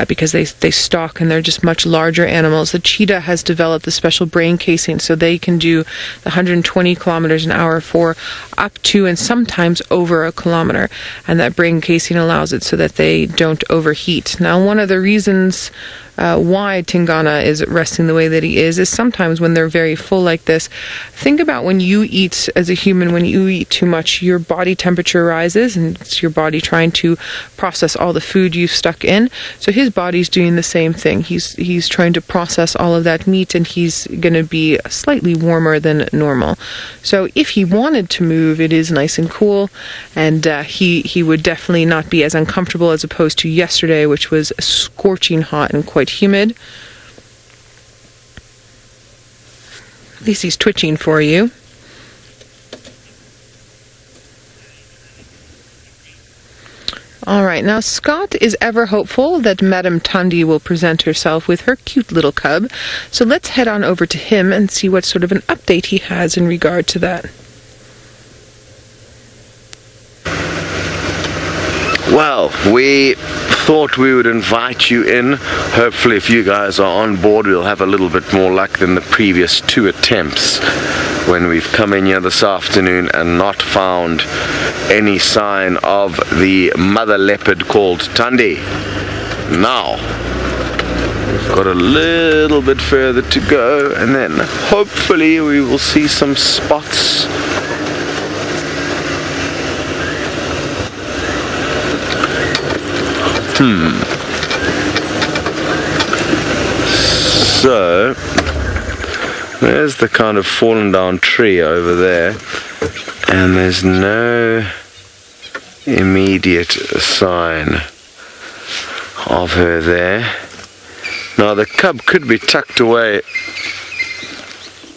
because they stalk and they're just much larger animals. The cheetah has developed the special brain casing, so they can do the 120 kilometers an hour for up to and sometimes over a kilometer. And that brain casing allows it so that they don't overheat. Now, one of the reasons why Tingana is resting the way that he is sometimes when they're very full like this. Think about when you eat as a human, when you eat too much, your body temperature rises and it's your body trying to process all the food you've stuck in. So his body's doing the same thing. He's trying to process all of that meat, and he's going to be slightly warmer than normal. So if he wanted to move, it is nice and cool, and he would definitely not be as uncomfortable as opposed to yesterday, which was scorching hot and quite humid. At least he's twitching for you. Alright, now Scott is ever hopeful that Madame Tundi will present herself with her cute little cub. So let's head on over to him and see what sort of an update he has in regard to that. Well, we thought we would invite you in. Hopefully, if you guys are on board, we'll have a little bit more luck than the previous 2 attempts when we've come in here this afternoon and not found any sign of the mother leopard called Tundi. Now, we've got a little bit further to go, and then hopefully we will see some spots. So, there's the kind of fallen down tree over there, and there's no immediate sign of her there. Now the cub could be tucked away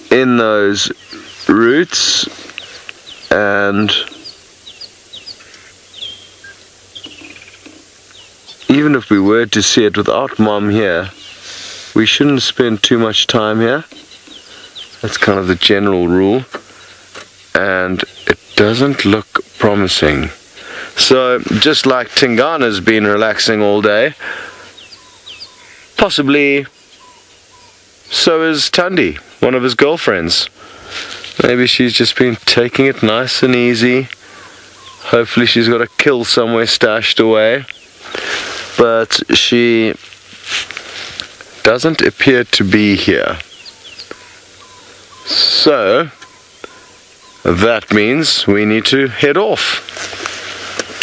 in those roots, and even if we were to see it without Mom here, we shouldn't spend too much time here. That's kind of the general rule, and it doesn't look promising. So just like Tingana's been relaxing all day, possibly so is Tundi, one of his girlfriends. Maybe she's just been taking it nice and easy. Hopefully she's got a kill somewhere stashed away, but she doesn't appear to be here. So that means we need to head off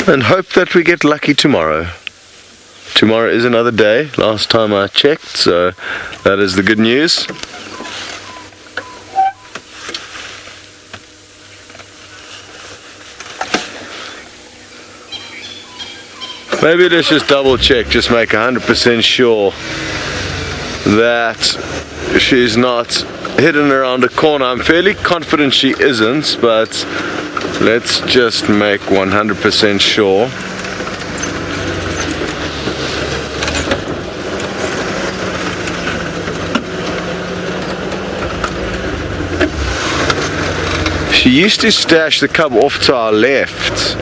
and hope that we get lucky tomorrow. Tomorrow is another day, last time I checked, so that is the good news. Maybe let's just double check, just make 100% sure that she's not hidden around a corner. I'm fairly confident she isn't, but let's just make 100% sure. She used to stash the cub off to our left.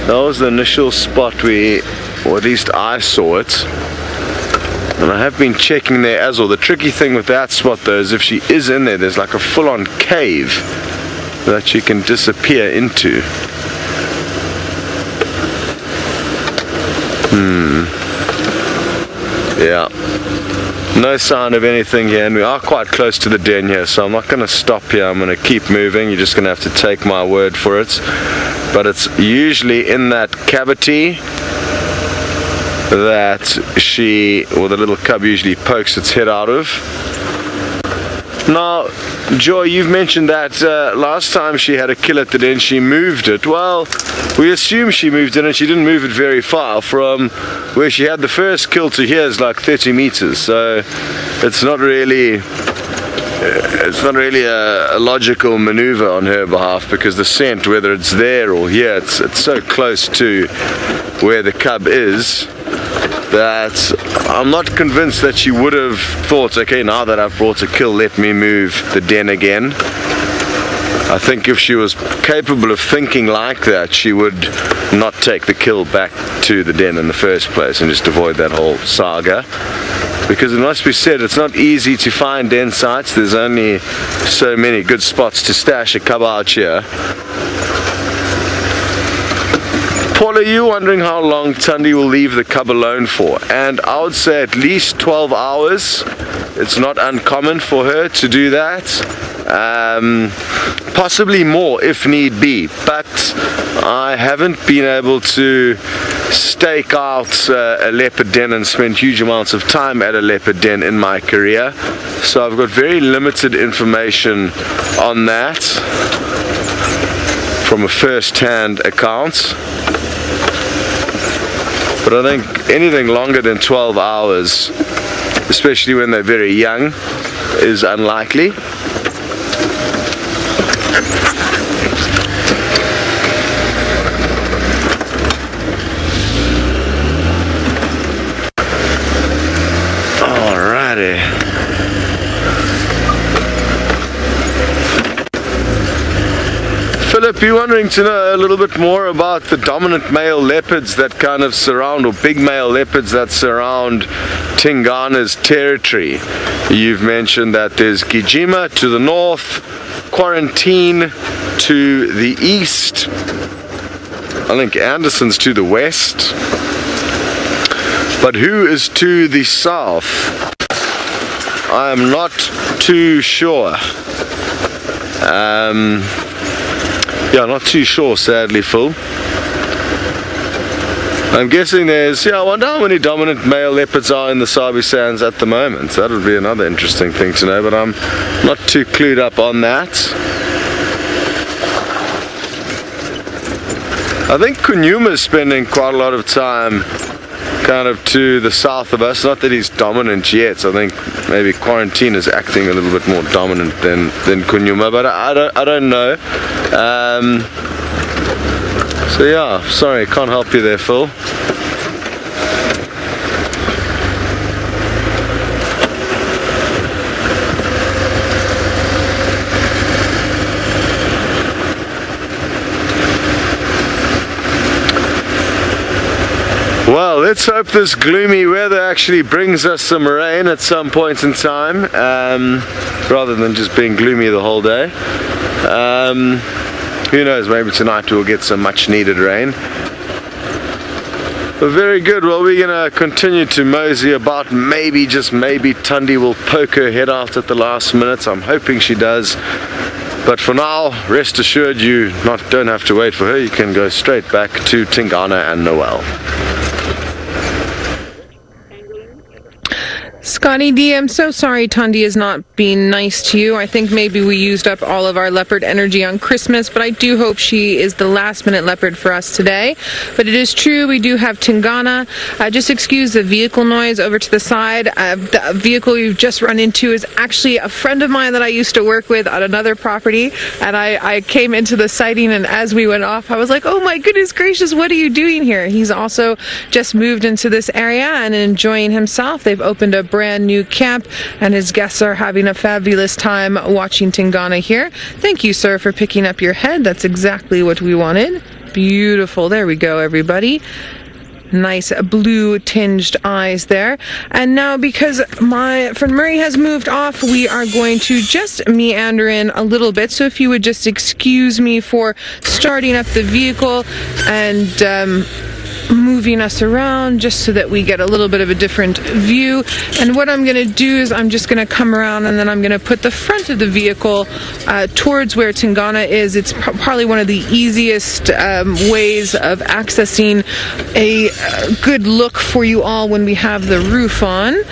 That was the initial spot or at least I saw it. And I have been checking there as well. The tricky thing with that spot though is if she is in there, there's like a full-on cave that she can disappear into. Yeah. No sign of anything here, and we are quite close to the den here, so I'm not going to stop here. I'm going to keep moving. You're just going to have to take my word for it. But it's usually in that cavity that the little cub usually pokes its head out of. Now, Joy, you've mentioned that last time she had a kill at the den, she moved it. Well, we assume she moved it, and she didn't move it very far. From where she had the first kill to here is like 30 meters, so it's not really a logical maneuver on her behalf, because the scent, whether it's there or here, it's so close to where the cub is that I'm not convinced that she would have thought, okay, now that I've brought a kill, let me move the den again. I think if she was capable of thinking like that, she would not take the kill back to the den in the first place and just avoid that whole saga. Because it must be said, it's not easy to find den sites. There's only so many good spots to stash a cub out here. Paul, are you wondering how long Tundi will leave the cub alone for? And I would say at least 12 hours. It's not uncommon for her to do that. Possibly more if need be, but I haven't been able to stake out a leopard den and spend huge amounts of time at a leopard den in my career, so I've got very limited information on that from a first-hand account. But I think anything longer than 12 hours, especially when they're very young, is unlikely. Philip, you're wondering to know a little bit more about the dominant male leopards that kind of surround, or big male leopards that surround Tingana's territory. You've mentioned that there's Djuma to the north, Quarantine to the east, I think Anderson's to the west, but who is to the south? I am not too sure. Yeah, not too sure, sadly, Phil. I'm guessing there's, I wonder how many dominant male leopards are in the Sabi Sands at the moment. That would be another interesting thing to know, but I'm not too clued up on that. I think Kunyuma is spending quite a lot of time kind of to the south of us. Not that he's dominant yet. I think maybe Quarantine is acting a little bit more dominant than Kunyuma, but I don't know. So yeah, sorry, can't help you there, Phil. Well, let's hope this gloomy weather actually brings us some rain at some point in time, rather than just being gloomy the whole day. Who knows, maybe tonight we'll get some much needed rain. But very good. Well, we're going to continue to mosey about. Maybe, just maybe, Tundi will poke her head out at the last minute. I'm hoping she does. But for now, rest assured, you don't have to wait for her. You can go straight back to Tingana and Noel. Scotty D, I'm so sorry Tundi is not being nice to you. I think maybe we used up all of our leopard energy on Christmas, but I do hope she is the last minute leopard for us today. But it is true, we do have Tingana. Just excuse the vehicle noise over to the side. The vehicle you've just run into is actually a friend of mine that I used to work with at another property, and I came into the sighting, and as we went off, I was like, oh my goodness gracious, what are you doing here? He's also just moved into this area and enjoying himself. They've opened a brand new camp, and his guests are having a fabulous time watching Tingana here. Thank you, sir, for picking up your head. That's exactly what we wanted. Beautiful. There we go, everybody. Nice blue tinged eyes there. And now, because my friend Murray has moved off, we are going to just meander in a little bit. So if you would just excuse me for starting up the vehicle and moving us around just so that we get a little bit of a different view. And what I'm going to do is I'm just going to come around, and then I'm going to put the front of the vehicle towards where Tingana is. It's probably one of the easiest ways of accessing a good look for you all when we have the roof on.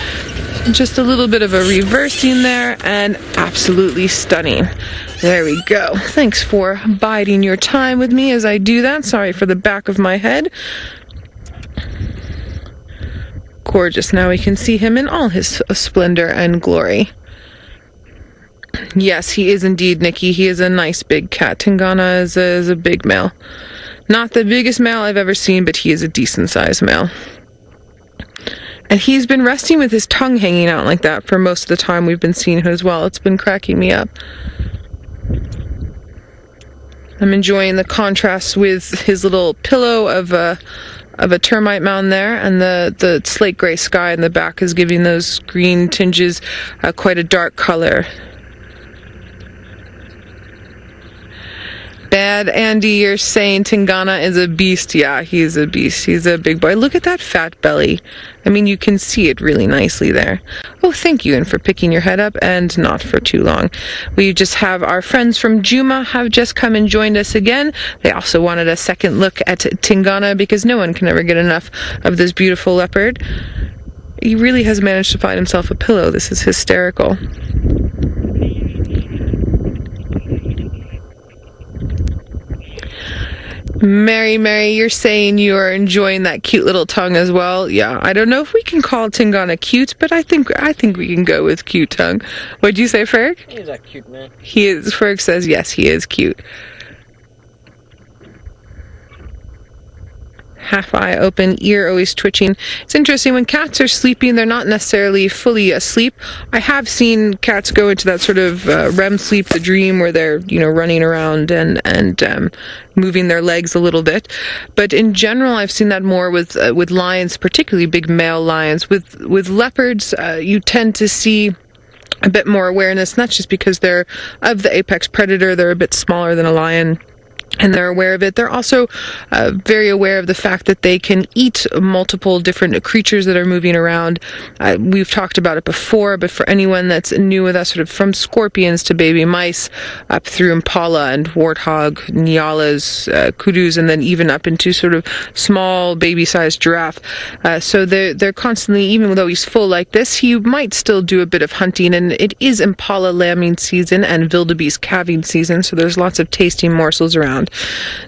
Just a little bit of a reversing there, and absolutely stunning. There we go. Thanks for biding your time with me as I do that. Sorry for the back of my head. Gorgeous. Now we can see him in all his splendor and glory. Yes, he is indeed, Nikki. He is a nice big cat. Tingana is a big male. Not the biggest male I've ever seen, but he is a decent sized male. And he's been resting with his tongue hanging out like that for most of the time we've been seeing him as well. It's been cracking me up. I'm enjoying the contrast with his little pillow of a termite mound there, and the slate gray sky in the back is giving those green tinges quite a dark color. Bad Andy, you're saying Tingana is a beast. Yeah, he's a beast. He's a big boy. Look at that fat belly. I mean, you can see it really nicely there. Oh, thank you, and for picking your head up, and not for too long. We just have our friends from Djuma have just come and joined us again. They also wanted a second look at Tingana because no one can ever get enough of this beautiful leopard. He really has managed to find himself a pillow. This is hysterical. Mary, you're saying you are enjoying that cute little tongue as well. Yeah, I don't know if we can call Tingana cute, but I think we can go with cute tongue. What'd you say, Ferg? He's a cute man. He is. Ferg says yes, he is cute. Half eye open, ear always twitching. It's interesting, when cats are sleeping, they're not necessarily fully asleep. I have seen cats go into that sort of REM sleep, the dream, where they're, running around and moving their legs a little bit. But in general, I've seen that more with lions, particularly big male lions. With leopards, you tend to see a bit more awareness, and that's just because they're of the apex predator. They're a bit smaller than a lion, and they're aware of it. They're also very aware of the fact that they can eat multiple different creatures that are moving around. We've talked about it before, but for anyone that's new with us, sort of from scorpions to baby mice, up through impala and warthog, nyalas, kudus, and then even up into sort of small baby-sized giraffe. So they're constantly, even though he's full like this, he might still do a bit of hunting, and it is impala lambing season and wildebeest calving season, so there's lots of tasty morsels around.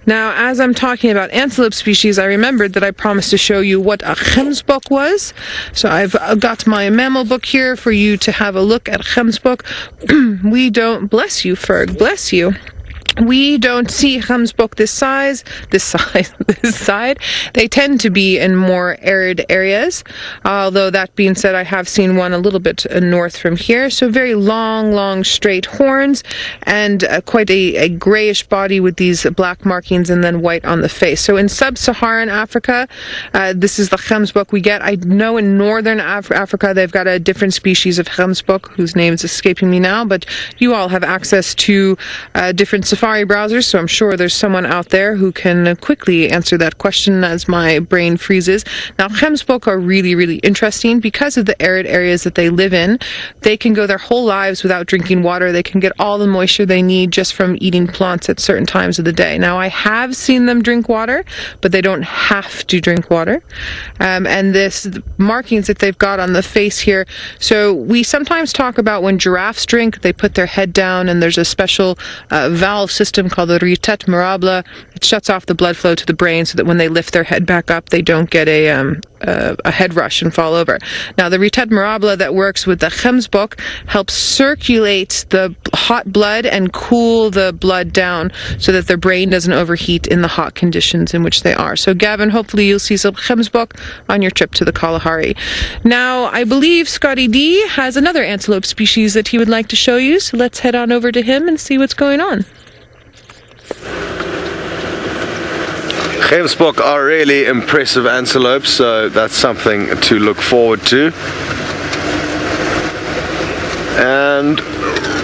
Now, as I'm talking about antelope species, I remembered that I promised to show you what a gemsbok was. So I've got my mammal book here for you to have a look at gemsbok. We don't, bless you, Ferg, bless you. We don't see gemsbok this side. They tend to be in more arid areas. Although that being said, I have seen one a little bit north from here. So very long, straight horns, and quite a grayish body with these black markings and then white on the face. So in sub-Saharan Africa, this is the gemsbok we get. I know in northern Africa they've got a different species of gemsbok whose name is escaping me now, but you all have access to different safari browsers, so I'm sure there's someone out there who can quickly answer that question as my brain freezes. Now, gemsbok are really interesting because of the arid areas that they live in. They can go their whole lives without drinking water. They can get all the moisture they need just from eating plants at certain times of the day. Now, I have seen them drink water, but they don't have to drink water. And this markings that they've got on the face here, so we sometimes talk about when giraffes drink, they put their head down and there's a special valve system called the ritet mirabla. It shuts off the blood flow to the brain so that when they lift their head back up, they don't get a head rush and fall over. Now, the ritet mirabla that works with the gemsbok helps circulate the hot blood and cool the blood down so that their brain doesn't overheat in the hot conditions in which they are. So, Gavin, hopefully you'll see some gemsbok on your trip to the Kalahari. Now, I believe Scotty D has another antelope species that he would like to show you, so let's head on over to him and see what's going on. Gemsbok are really impressive antelopes, so that's something to look forward to. And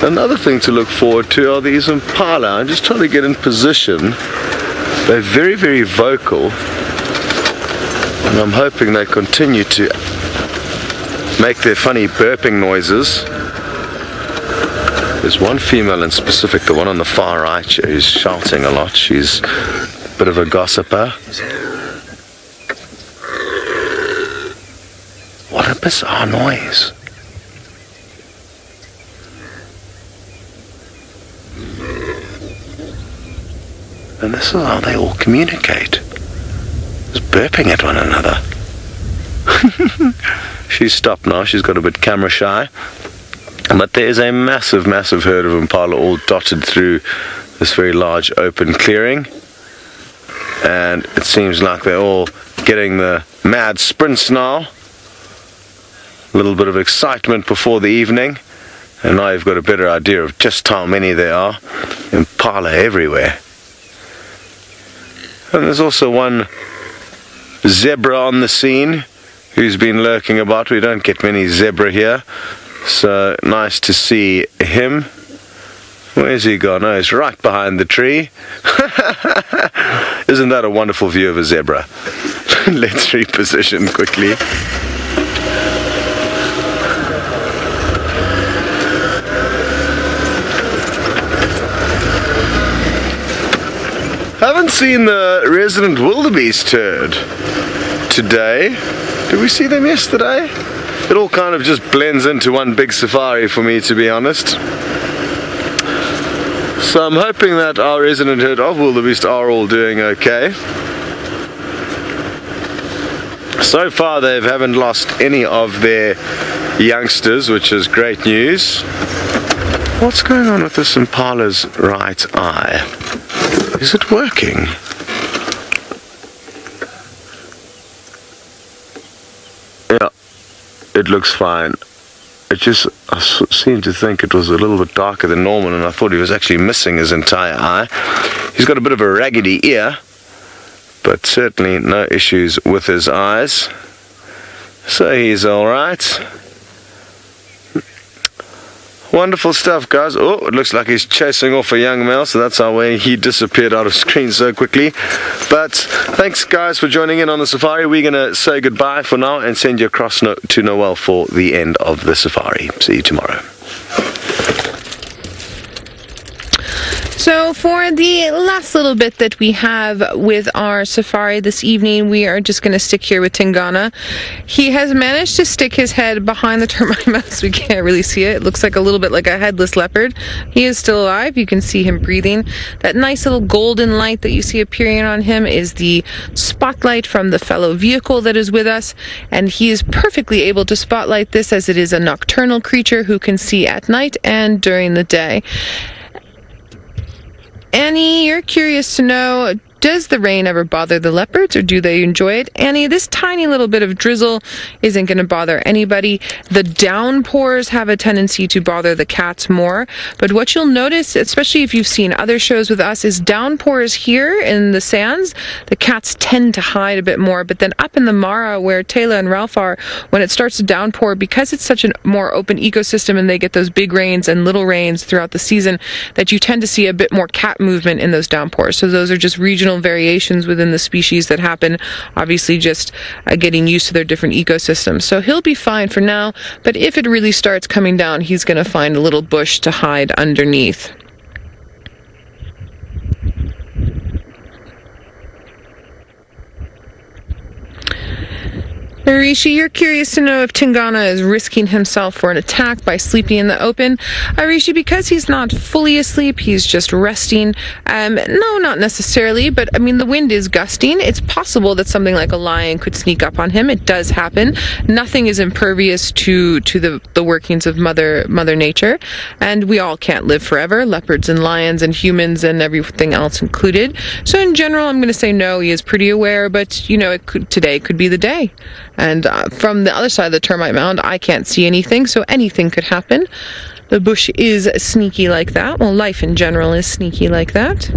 another thing to look forward to are these impala. I'm just trying to get in position. They're very vocal, and I'm hoping they continue to make their funny burping noises. There's one female in specific, the one on the far right, who's shouting a lot. She's a bit of a gossiper. What a bizarre noise. And this is how they all communicate. Just burping at one another. She's stopped now, she's got a bit camera shy. But there is a massive, massive herd of impala all dotted through this very large open clearing. And it seems like they're all getting the mad sprints now. A little bit of excitement before the evening. And now you've got a better idea of just how many there are. Impala everywhere. And there's also one zebra on the scene who's been lurking about. We don't get many zebra here, so nice to see him. Where's he gone? Oh, he's right behind the tree. Isn't that a wonderful view of a zebra? Let's reposition quickly. Haven't seen the resident wildebeest herd today. Did we see them yesterday? It all kind of just blends into one big safari for me, to be honest. So I'm hoping that our resident herd of wildebeest are all doing okay. So far they haven't lost any of their youngsters, which is great news. What's going on with this impala's right eye? Is it working? Yeah, it looks fine. I seem to think it was a little bit darker than normal, and I thought he was actually missing his entire eye. He's got a bit of a raggedy ear, but certainly no issues with his eyes. So he's alright. Wonderful stuff, guys. Oh, it looks like he's chasing off a young male, so that's how he disappeared out of screen so quickly. But thanks, guys, for joining in on the safari. We're going to say goodbye for now and send you across to Noel for the end of the safari. See you tomorrow. So for the last little bit that we have with our safari this evening, we are just going to stick here with Tingana. He has managed to stick his head behind the termite mouse. We can't really see it. It looks like a little bit like a headless leopard. He is still alive. You can see him breathing. That nice little golden light that you see appearing on him is the spotlight from the fellow vehicle that is with us, and he is perfectly able to spotlight this, as it is a nocturnal creature who can see at night and during the day. Annie, you're curious to know, does the rain ever bother the leopards, or do they enjoy it? Annie, this tiny little bit of drizzle isn't going to bother anybody. The downpours have a tendency to bother the cats more, but what you'll notice, especially if you've seen other shows with us, is downpours here in the sands, the cats tend to hide a bit more, but then up in the Mara, where Taylor and Ralph are, when it starts to downpour, because it's such a more open ecosystem and they get those big rains and little rains throughout the season, that you tend to see a bit more cat movement in those downpours. So those are just regional variations within the species that happen, obviously just getting used to their different ecosystems. So he'll be fine for now, but if it really starts coming down, he's going to find a little bush to hide underneath. Arishi, you're curious to know if Tingana is risking himself for an attack by sleeping in the open. Arishi, because he's not fully asleep, he's just resting. No, not necessarily, but I mean, the wind is gusting. It's possible that something like a lion could sneak up on him. It does happen. Nothing is impervious to the workings of Mother Nature, and we all can't live forever. Leopards and lions and humans and everything else included. So in general, I'm going to say no. He is pretty aware, but you know, today could be the day. And from the other side of the termite mound, I can't see anything, so anything could happen. The bush is sneaky like that. Well, life in general is sneaky like that.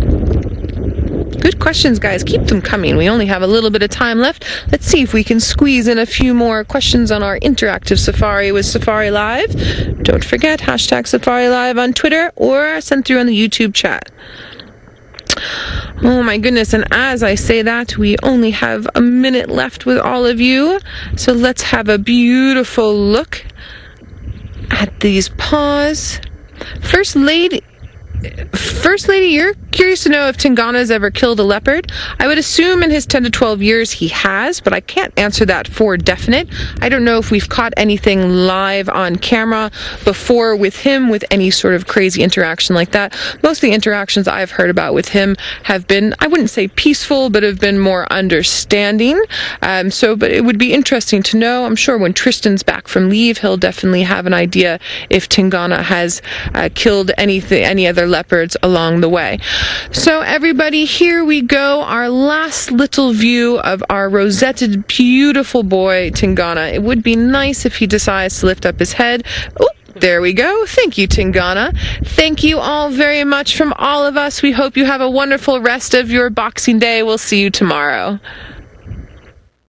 Good questions, guys. Keep them coming. We only have a little bit of time left. Let's see if we can squeeze in a few more questions on our interactive safari with Safari Live. Don't forget, hashtag Safari Live on Twitter or send through on the YouTube chat. Oh my goodness, and as I say that, we only have a minute left with all of you. So let's have a beautiful look at these paws. First lady, First Lady, you're curious to know if Tingana's ever killed a leopard. I would assume in his 10 to 12 years he has, but I can't answer that for definite. I don't know if we've caught anything live on camera before with him with any sort of crazy interaction like that. Most of the interactions I've heard about with him have been, I wouldn't say peaceful, but have been more understanding. But it would be interesting to know. I'm sure when Tristan's back from leave, he'll definitely have an idea if Tingana has killed any other leopards along the way. So everybody, here we go, our last little view of our rosetted, beautiful boy Tingana. It would be nice if he decides to lift up his head. Oop, there we go. Thank you, Tingana. Thank you all very much from all of us. We hope you have a wonderful rest of your Boxing Day. We'll see you tomorrow.